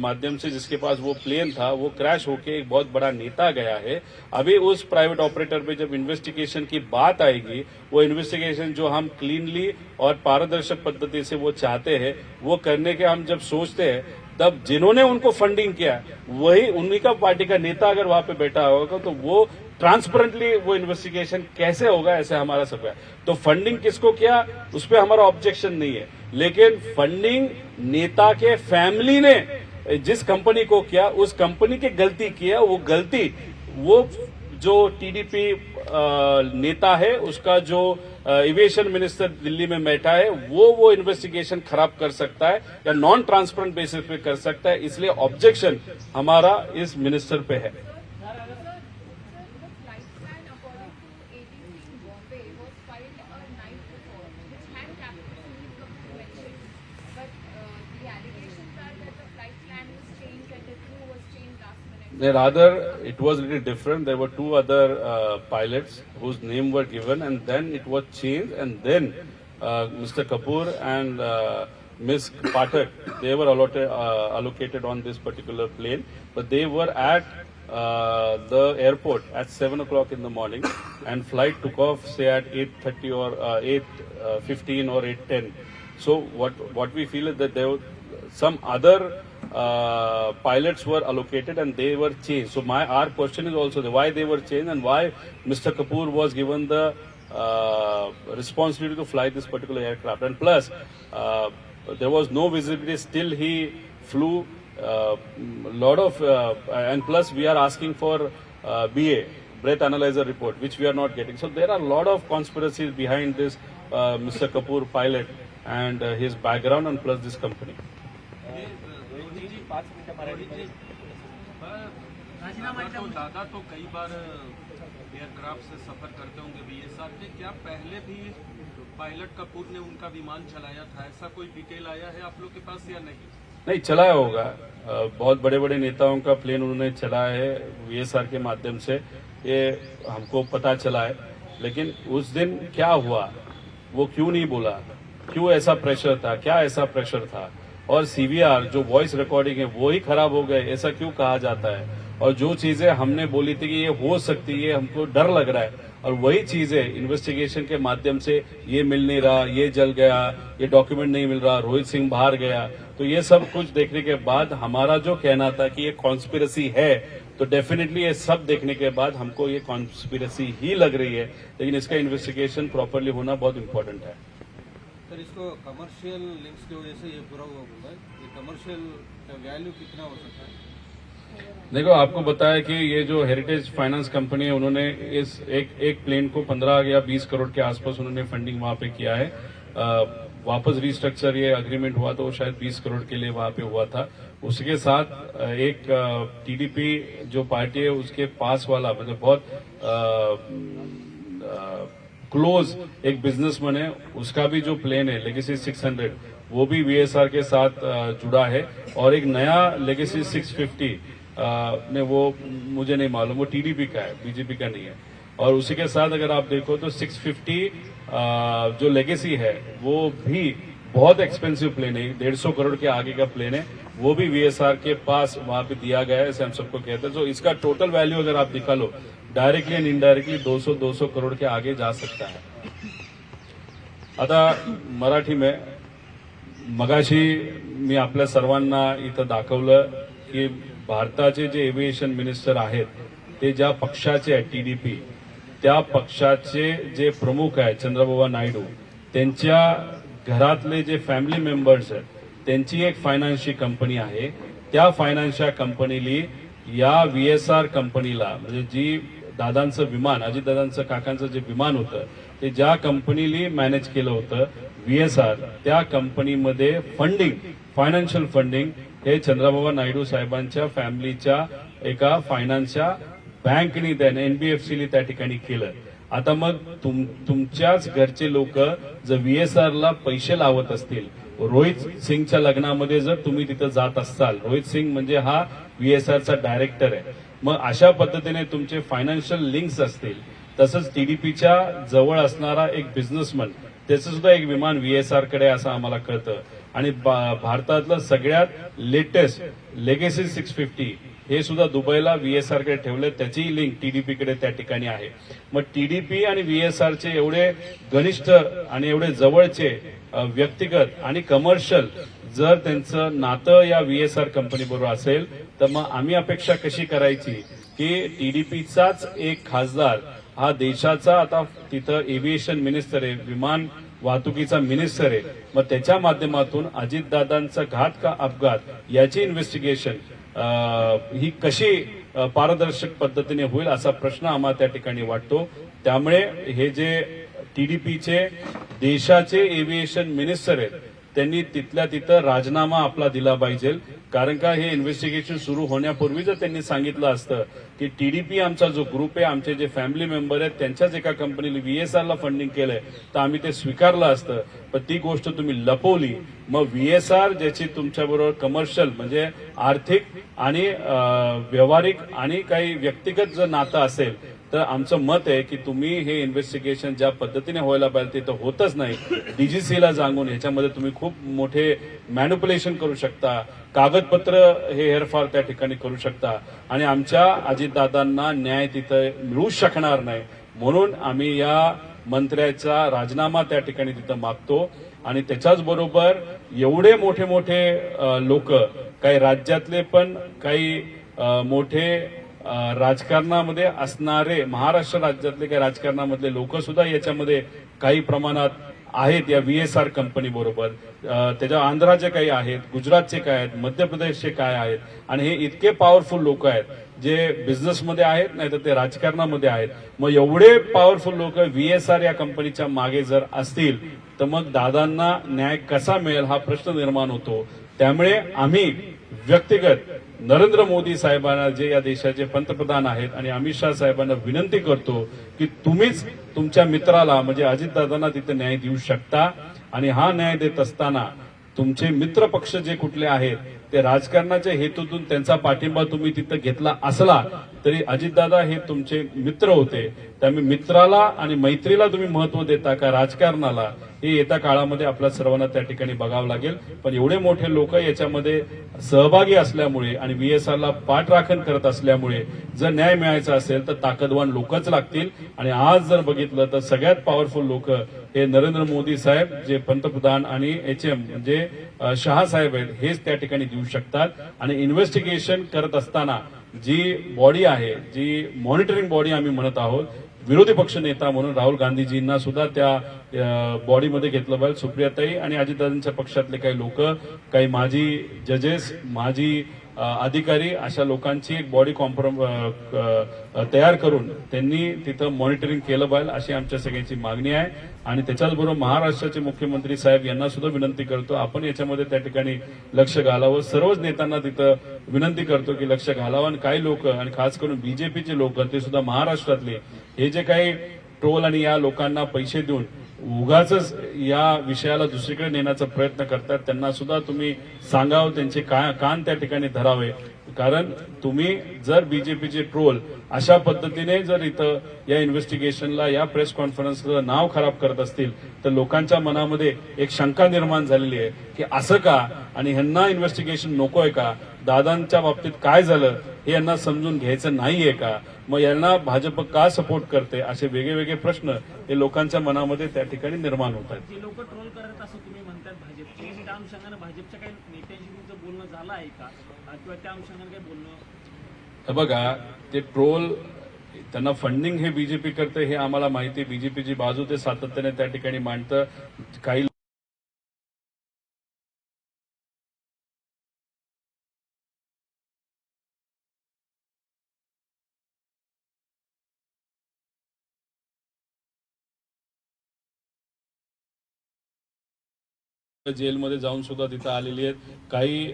माध्यम से जिसके पास वो प्लेन था वो क्रैश होके एक बहुत बड़ा नेता गया है। अभी उस प्राइवेट ऑपरेटर पे जब इन्वेस्टिगेशन की बात आएगी, वो इन्वेस्टिगेशन जो हम क्लीनली और पारदर्शक पद्धति से वो चाहते हैं वो करने के हम जब सोचते हैं, तब जिन्होंने उनको फंडिंग किया वही उन्हीं का पार्टी का नेता अगर वहां पे बैठा होगा तो वो ट्रांसपेरेंटली वो इन्वेस्टिगेशन कैसे होगा, ऐसे हमारा सब है। तो फंडिंग किसको किया उस पर हमारा ऑब्जेक्शन नहीं है, लेकिन फंडिंग नेता के फैमिली ने जिस कंपनी को किया उस कंपनी की गलती किया, वो गलती वो जो टीडीपी नेता है उसका जो एविएशन मिनिस्टर दिल्ली में बैठा है वो इन्वेस्टिगेशन खराब कर सकता है या नॉन ट्रांसपेरेंट बेसिस पे कर सकता है, इसलिए ऑब्जेक्शन हमारा इस मिनिस्टर पे है। Rather, it was a little different. There were two other pilots whose name were given, and then it was changed, and then Mr. Kapoor and Ms. Pathak, they were allocated on this particular plane, but they were at the airport at 7 o'clock in the morning, and flight took off say at 8:30 or 8:15 or 8:10. So what we feel is that there were some other pilots were allocated and they were changed. So our question is also why they were changed and why Mr. Kapoor was given the responsibility to fly this particular aircraft. And plus, there was no visibility. Still, he flew lot of, and plus we are asking for BA, breath analyzer report, which we are not getting. So there are a lot of conspiracies behind this Mr. Kapoor pilot and his background and plus this company. तो दादा तो कई बार aircraft से सफर करते होंगे BSR के, क्या पहले भी पायलट कपूर ने उनका विमान चलाया था, ऐसा कोई डिटेल आया है आप लोग के पास या नहीं? नहीं, चलाया होगा। बहुत बड़े बड़े नेताओं का प्लेन उन्होंने चलाया है बीएसआर के माध्यम से, ये हमको पता चला है। लेकिन उस दिन क्या हुआ, वो क्यों नहीं बोला, क्यों ऐसा प्रेशर था, क्या ऐसा प्रेशर था, और सीवीआर जो वॉइस रिकॉर्डिंग है वो ही खराब हो गए, ऐसा क्यों कहा जाता है? और जो चीजें हमने बोली थी कि ये हो सकती है, हमको डर लग रहा है, और वही चीजें इन्वेस्टिगेशन के माध्यम से ये मिल नहीं रहा, ये जल गया, ये डॉक्यूमेंट नहीं मिल रहा, रोहित सिंह बाहर गया, तो ये सब कुछ देखने के बाद हमारा जो कहना था कि ये कॉन्स्पिरेसी है, तो डेफिनेटली ये सब देखने के बाद हमको ये कॉन्स्पिरेसी ही लग रही है, लेकिन इसका इन्वेस्टिगेशन प्रॉपरली होना बहुत इंपॉर्टेंट है। सर, इसको कमर्शियल लिंक्स की वजह से ये पूरा हुआ है, ये कमर्शियल का वैल्यू कितना हो सकता है? देखो, आपको बताया कि ये जो हेरिटेज फाइनेंस कंपनी है उन्होंने इस एक प्लेन को 15 या 20 करोड़ के आसपास उन्होंने फंडिंग वहां पे किया है। वापस रिस्ट्रक्चर ये अग्रीमेंट हुआ तो शायद 20 करोड़ के लिए वहां पे हुआ था। उसके साथ एक टीडीपी जो पार्टी है उसके पास वाला मतलब बहुत क्लोज एक बिजनेसमैन है, उसका भी जो प्लेन है लेगेसी 600 वो भी वीएसआर के साथ जुड़ा है, और एक नया लेगेसी 650 ने वो मुझे नहीं मालूम, वो टीडीपी का है, बीजेपी का नहीं है। और उसी के साथ अगर आप देखो तो 650 जो लेगेसी है वो भी बहुत एक्सपेंसिव प्लेन है, 150 करोड़ के आगे का प्लेन है, वो भी वीएसआर के पास वहां पे दिया गया है, ऐसे हम सबको कहते हैं। तो इसका टोटल वैल्यू अगर आप निकालो डायरेक्टली एंड इनडायरेक्टली 200 करोड़ के आगे जा सकता है। आता मराठी में मगाशी मी आपल्या सर्वांना इथं दाखवलं की भारताचे जे एव्हिएशन मिनिस्टर आहेत ते ज्या पक्षाचे आहेत टीडीपी, त्या पक्षाचे जे प्रमुख आहेत चंद्रबाबू नायडू, त्यांच्या घरातले जे फॅमिली मेंबर्स आहेत त्यांची एक फायनान्सची कंपनी आहे, त्या फायनान्सच्या कंपनीली या वीएसआर कंपनीला म्हणजे जी दादांचं विमान, अजितदादांचं काकांचं जे विमान होतं ते ज्या कंपनीली मॅनेज केलं होतं वीएसआर, त्या कंपनीमध्ये फंडिंग, फायनान्शियल फंडिंग हे चंद्रबाबू नायडू साहेबांच्या फॅमिलीच्या एका फायनान्सच्या बँकनी त्याने एनबीएफसीने त्या ठिकाणी केलं। आता मग तुमच्याच घरचे लोक जर वीएसआरला पैसे लावत असतील, रोहित सिंगच्या लग्नामध्ये जर तुम्ही तिथं जात असाल, रोहित सिंग म्हणजे हा वीएसआरचा डायरेक्टर आहे, मग अशा पद्धतीने तुमचे फायनान्शियल लिंक्स असतील, तसंच टीडीपीच्या जवळ असणारा एक बिझनेसमन त्याचं सुद्धा एक विमान VSR कडे असं आम्हाला कळतं. आणि भारतातलं सगळ्यात लेटेस्ट लेगेसी 650 हे सुद्धा दुबईला VSR कडे ठेवले, त्याची लिंक TDP कडे त्या ठिकाणी आहे. मग TDP आणि VSR चे एवढे घनिष्ठ आणि एवढे जवळचे व्यक्तिगत आणि कमर्शियल जर त्यांचं नातं या VSR कंपनी बरोबर असेल, तर मग आम्ही अपेक्षा कशी करायची की TDPचाच एक खासदार हा देशाचा आता तिथं एव्हिएशन मिनिस्टर आहे, विमान वाहतुकीचा मिनिस्टर आहे, मग त्याच्या माध्यमातून अजितदादांचा घात का अपघात याची इन्व्हेस्टिगेशन ही कशी पारदर्शक पद्धतीने होईल असा प्रश्न आम्हाला त्या ठिकाणी वाटतो. त्यामुळे हे जे TDPचे देशाचे एव्हिएशन मिनिस्टर आहेत त्यांनी तिथल्या तिथं राजीनामा आपला दिला पाहिजे. कारण का हे इन्व्हेस्टिगेशन सुरू होण्यापूर्वी जर त्यांनी सांगितलं असतं की TDP आमचा जो ग्रुप आहे, आमचे जे फॅमिली मेंबर आहेत त्यांच्याच एका कंपनीला VSR ला फंडिंग केलंय, तर आम्ही ते स्वीकारलं असतं. पण ती गोष्ट तुम्ही लपवली. मग VSR ज्याची तुमच्याबरोबर कमर्शियल म्हणजे आर्थिक आणि व्यावहारिक आणि काही व्यक्तिगत जर नातं असेल, तर आमचं मत आहे की तुम्ही हे इन्व्हेस्टिगेशन ज्या पद्धतीने व्हायला पाहिजे ते तर होतच नाही. DGCला सांगून ह्याच्यामध्ये तुम्ही खूप मोठे मॅनिप्युलेशन करू शकता, कागदपत्र हे हेरफार त्या ठिकाणी करू शकता आणि आमच्या अजितदादांना न्याय तिथं मिळू शकणार नाही. म्हणून आम्ही या मंत्र्याचा राजीनामा त्या ठिकाणी तिथं मागतो. आणि त्याच्याच बरोबर एवढे मोठे मोठे लोक, काही राज्यातले पण काही मोठे राजकारणामध्ये असणारे महाराष्ट्र राज्यातले काही राजकारणामधले लोक सुद्धा याच्यामध्ये काही प्रमाणात आहेत या VSR कंपनी बरोबर. त्याच्या आंध्राचे काही आहेत, गुजरातचे काय आहेत, मध्य प्रदेशचे काय आहेत. आणि हे इतके पॉवरफुल लोक आहेत जे बिझनेसमध्ये आहेत, नाही तर ते राजकारणामध्ये आहेत. मग एवढे पॉवरफुल लोक VSR या कंपनीच्या मागे जर असतील, तर मग दादांना न्याय कसा मिळेल हा प्रश्न निर्माण होतो. त्यामुळे आम्ही व्यक्तिगत नरेंद्र मोदी साहेबांना, जे या देशाचे पंतप्रधान आहेत, आणि अमित शाह साहेबांना विनंती करतो की तुम्हीच तुमच्या मित्राला म्हणजे अजितदादांना तिथे न्याय देऊ शकता. आणि हा न्याय देत असताना तुमचे मित्र पक्ष जे कुठले आहेत ते राजकारणाच्या हेतूतून त्यांचा पाठिंबा तुम्ही तिथं घेतला असला तरी अजितदादा हे तुमचे मित्र होते. त्यामुळे मित्राला आणि मैत्रीला तुम्ही महत्व देता का राजकारणाला, हे येत्या काळामध्ये आपल्या सर्वांना त्या ठिकाणी बघावं लागेल. पण एवढे मोठे लोक याच्यामध्ये सहभागी असल्यामुळे आणि VSRला पाठराखण करत असल्यामुळे जर न्याय मिळायचा असेल तर ताकदवान लोकच लागतील. आणि आज जर बघितलं तर सगळ्यात पॉवरफुल लोक हे नरेंद्र मोदी साहेब जे पंतप्रधान आणि HM म्हणजे शहा साहेब आहेत, हेच त्या ठिकाणी देऊ शकतात. आणि इन्व्हेस्टिगेशन करत असताना जी बॉडी आहे, जी मॉनिटरिंग बॉडी आम्ही म्हणत आहोत, विरोधी पक्ष नेता म्हणून राहुल गांधीजींना सुद्धा त्या बॉडीमध्ये घेतलं पाहिजे. सुप्रियाताई आणि अजितदादांच्या पक्षातले काही लोक, काही माजी जजेस, माजी अधिकारी, अशा लोकांची एक बॉडी तयार करून त्यांनी तिथं मॉनिटरिंग केलं पाहिजे अशी आमच्या सगळ्यांची मागणी आहे. आणि त्याच्याचबरोबर महाराष्ट्राचे मुख्यमंत्री साहेब यांना सुद्धा विनंती करतो आपण याच्यामध्ये त्या ठिकाणी लक्ष घालावं. सर्वच नेत्यांना तिथं विनंती करतो की लक्ष घालावं. आणि काही लोक आणि खास करून BJPचे लोक ते सुद्धा महाराष्ट्रातले हे जे काही ट्रोल आणि या लोकांना पैसे देऊन उगाच या विषयाला दुसरीकडे नेण्याचा प्रयत्न करतात, त्यांना सुद्धा तुम्ही सांगावं, त्यांचे कान त्या ठिकाणी धरावे. कारण तुम्ही जर BJPचे ट्रोल अशा पद्धतीने जर इथं या इन्व्हेस्टिगेशनला, या प्रेस कॉन्फरन्सला नाव खराब करत असतील तर लोकांच्या मनामध्ये एक शंका निर्माण झालेली आहे की असं का, आणि ह्यांना इन्व्हेस्टिगेशन नकोय का, दादांच्या बाबतीत काय झालं हे यांना समजून घ्यायचं नाहीये का, मग यांना भाजप का सपोर्ट करते, असे वेगळे प्रश्न हे लोकांच्या मनामध्ये त्या ठिकाणी निर्माण होत आहेत. जे लोक ट्रोल करत असं तुम्ही म्हणतात भाजपचे, त्या अनुषंगाने भाजपच्या काही नेत्यांशी तुमचं बोलणं झालं आहे का, किंवा त्या अनुषंगाने काही बोलणं? बघा, ते ट्रोल त्यांना फंडिंग हे BJP करते हे आम्हाला माहिती. BJPची बाजू ते सातत्याने त्या ठिकाणी मांडतं. काही जेलमध्ये जाऊन सुद्धा तिथं आलेली आहेत. काही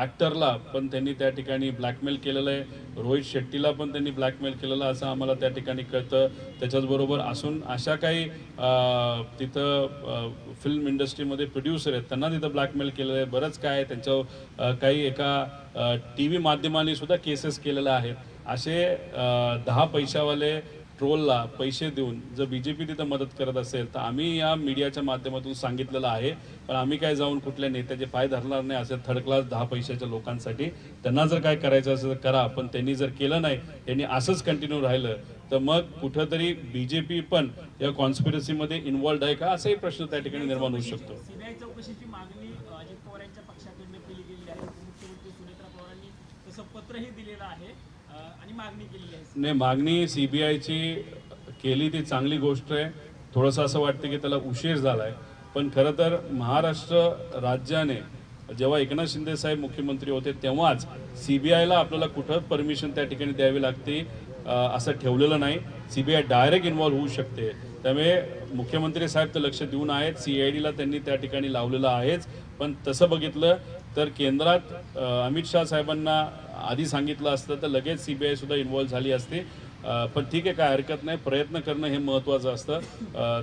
ऍक्टरला पण त्यांनी त्या ठिकाणी ब्लॅकमेल केलेलं आहे. रोहित शेट्टीला पण त्यांनी ब्लॅकमेल केलेलं असं आम्हाला त्या ठिकाणी कळतं. त्याच्याचबरोबर असून अशा काही तिथं फिल्म इंडस्ट्रीमध्ये प्रोड्युसर आहेत त्यांना तिथं ब्लॅकमेल केलेलं आहे. बरंच काय आहे त्यांच्यावर काही एका TV माध्यमांनी सुद्धा केसेस केलेल्या आहेत. असे 10 पैशावाले ट्रोलला पैसे देऊन जर बीजेपी तिथं मदत करत असेल तर आम्ही या मीडियाच्या माध्यमातून सांगितलेलं आहे, पण आम्ही काय जाऊन कुठल्या नेत्याचे पाय धरणार नाही असेल थर्ड क्लास 10 पैशाच्या लोकांसाठी. त्यांना जर काय करायचं असेल तर करा, पण त्यांनी जर केलं नाही, त्यांनी असंच कंटिन्यू राहिलं तर मग कुठंतरी बीजेपी पण या कॉन्स्पिरसीमध्ये इन्व्हॉल्ड आहे का, असाही प्रश्न त्या ठिकाणी निर्माण होऊ शकतो. सीबीआय चौकशीची मागणी अजित पवार यांच्या पक्षाकडून केली गेली आहे. उपमुख्यमंत्री सुनेत्रा पवारांनी तसं पत्रही दिलेलं आहे आणि मागणी केलेली आहे. नाही, मागणी सीबीआयची केली ती चांगली गोष्ट आहे. थोडंसं असं वाटतं की त्याला उशीर झालाय, पण खरं तर महाराष्ट्र राज्याने जेव्हा एकनाथ शिंदे साहेब मुख्यमंत्री होते तेव्हाच सीबीआयला आपल्याला कुठं परमिशन त्या ठिकाणी द्यावी लागते असं ठेवलेलं नाही. सीबीआय डायरेक्ट इन्व्हॉल्व्ह होऊ शकते. त्यामुळे मुख्यमंत्री साहेब तर लक्ष देऊन आहेत, सीआयडीला त्यांनी त्या ठिकाणी लावलेलं आहेच. पण तसं बघितलं तर केंद्रात अमित शहा साहेबांना आधी सांगितलं असतं तर लगेच सीबीआय सुद्धा इन्व्हॉल्व्ह झाली असती. पण ठीक आहे, काय हरकत नाही, प्रयत्न करणं हे महत्त्वाचं असतं.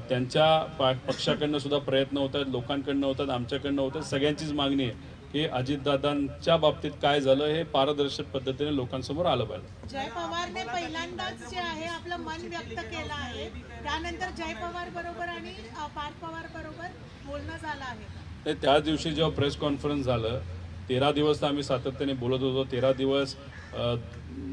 त्यांच्या पक्षाकडनं सुद्धा प्रयत्न होत आहेत, लोकांकडनं होतात, आमच्याकडनं होतात. सगळ्यांचीच मागणी आहे की अजितदादांच्या बाबतीत काय झालं हे पारदर्शक पद्धतीने लोकांसमोर आलं पाहिजे. जय पवारने पहिल्यांदाच जे आहे आपलं मन व्यक्त केलं आहे, त्यानंतर जय पवार बरोबर आणि पार्थ पवार बरोबर बोलणं झालं आहे. त्याच दिवशी जेव्हा प्रेस कॉन्फरन्स झालं 13 दिवस तर आम्ही सातत्याने बोलत होतो. 13 दिवस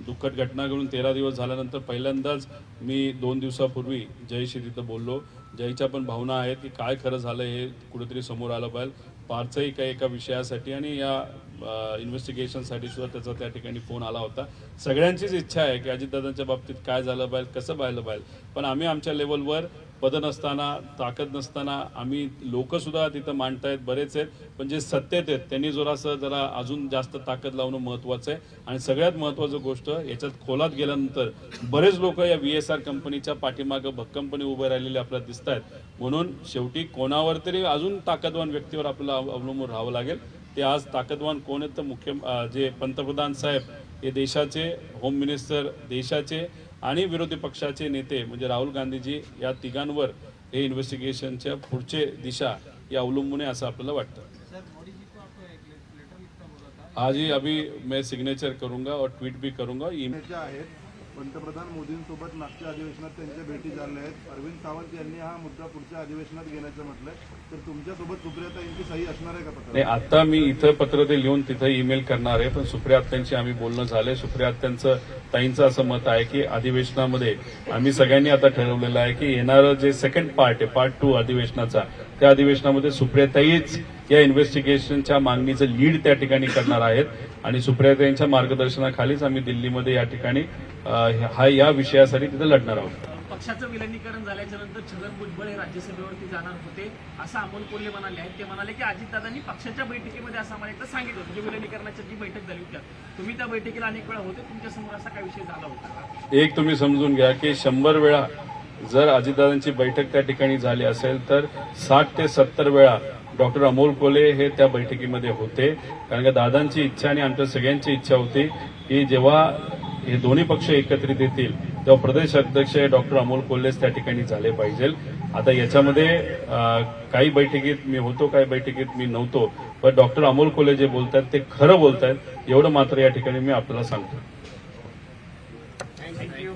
दुःखद घटना घडून 13 दिवस झाल्यानंतर पहिल्यांदाच मी 2 दिवसापूर्वी जयशी तिथं बोललो. जयच्या पण भावना आहेत की काय खरं झालं हे कुठेतरी समोर आलं पाहिजे. पार्थही काही एका विषयासाठी आणि या इन्व्हेस्टिगेशनसाठी सुद्धा त्याचा त्या ठिकाणी फोन आला होता. सगळ्यांचीच इच्छा आहे की अजितदादांच्या बाबतीत काय झालं पाहिजे, कसं पाहिलं पाहिजे. पण आम्ही आमच्या लेवलवर पद नसताना, ताकद नसताना आम्ही लोकसुद्धा तिथं मांडतायत बरेच आहेत, पण जे सत्तेत आहेत त्यांनी जरा अजून जास्त ताकद लावणं महत्त्वाचं आहे. आणि सगळ्यात महत्त्वाचं गोष्ट याच्यात खोलात गेल्यानंतर बरेच लोक या VSR कंपनीच्या पाठीमागं भक्कमपणे उभे राहिलेले आपल्याला दिसत आहेत. म्हणून शेवटी कोणावर तरी अजून ताकदवान व्यक्तीवर आपल्याला अवलंबून राहावं लागेल. ते आज ताकदवान कोण आहेत तर जे पंतप्रधान साहेब हे देशाचे, होम मिनिस्टर देशाचे आणि विरोधी पक्षाचे नेते म्हणजे राहुल गांधीजी या तिघांवर हे इन्व्हेस्टिगेशनच्या पुढचे दिशा ही अवलंबून आहे असं आपल्याला वाटतं. आज ही अभी मैं सिग्नेचर करूंगा और ट्वीट भी करूंगा. आहेत पंतप्रधान मोदींसोबत मागच्या अधिवेशनात त्यांच्या भेटी झाल्या आहेत. अरविंद सावंत यांनी हा मुद्दा पुढच्या अधिवेशनात घेण्याचं म्हटलंय, तर तुमच्यासोबत सुप्रियाताईंची सही असणार आहे का पत्र? नाही, आता मी इथं पत्र ते लिहून तिथं ईमेल करणार आहे. पण सुप्रियाताईंची आम्ही बोलणं झालंय. सुप्रियाताईंचं ताईंचं असं मत आहे की अधिवेशनामध्ये आम्ही सगळ्यांनी आता ठरवलेलं आहे की येणारं जे सेकंड पार्ट आहे, पार्ट 2 अधिवेशनाचा, त्या अधिवेशनामध्ये सुप्रियाताईच या इन्व्हेस्टिगेशनच्या मागणीचं लीड त्या ठिकाणी करणार आहेत. आणि सुप्रियाताईंच्या मार्गदर्शनाखालीच आम्ही दिल्लीमध्ये या ठिकाणी या विषयासाठी तिथे लढणार आहोत. पक्षाचं विलिनीकरण झाल्याच्या नंतर छगन भुजबळ हे राज्यसभेवरती जाणार होते असं अमोल कोल्हे म्हणाले आहेत. ते म्हणाले की अजितदादांनी पक्षाच्या बैठकीमध्ये असं आम्हाला एकदा सांगितलं होतं, म्हणजे विलिनीकरणाची जी बैठक झाली होती तुम्ही त्या बैठकीला अनेक वेळा होते, तुमच्यासमोर असा काय विषय झाला होता? एक तुम्ही समजून घ्या की 100 वेळा जर अजितदादांची बैठक त्या ठिकाणी झाली असेल तर 60 ते 70 वेळा डॉक्टर अमोल कोल्हे हे त्या बैठकीमध्ये होते. कारण का दादांची इच्छा आणि आमच्या सगळ्यांची इच्छा होती की जेव्हा हे दोन्ही पक्ष एकत्रित येतील तेव्हा प्रदेश अध्यक्ष डॉक्टर अमोल कोल्हेच त्या ठिकाणी झाले पाहिजे. आता याच्यामध्ये काही बैठकीत मी होतो, काही बैठकीत मी नव्हतो, पण डॉक्टर अमोल कोल्हे जे बोलतात ते खरं बोलतायत एवढं मात्र या ठिकाणी मी आपल्याला सांगतो. थँक्यू.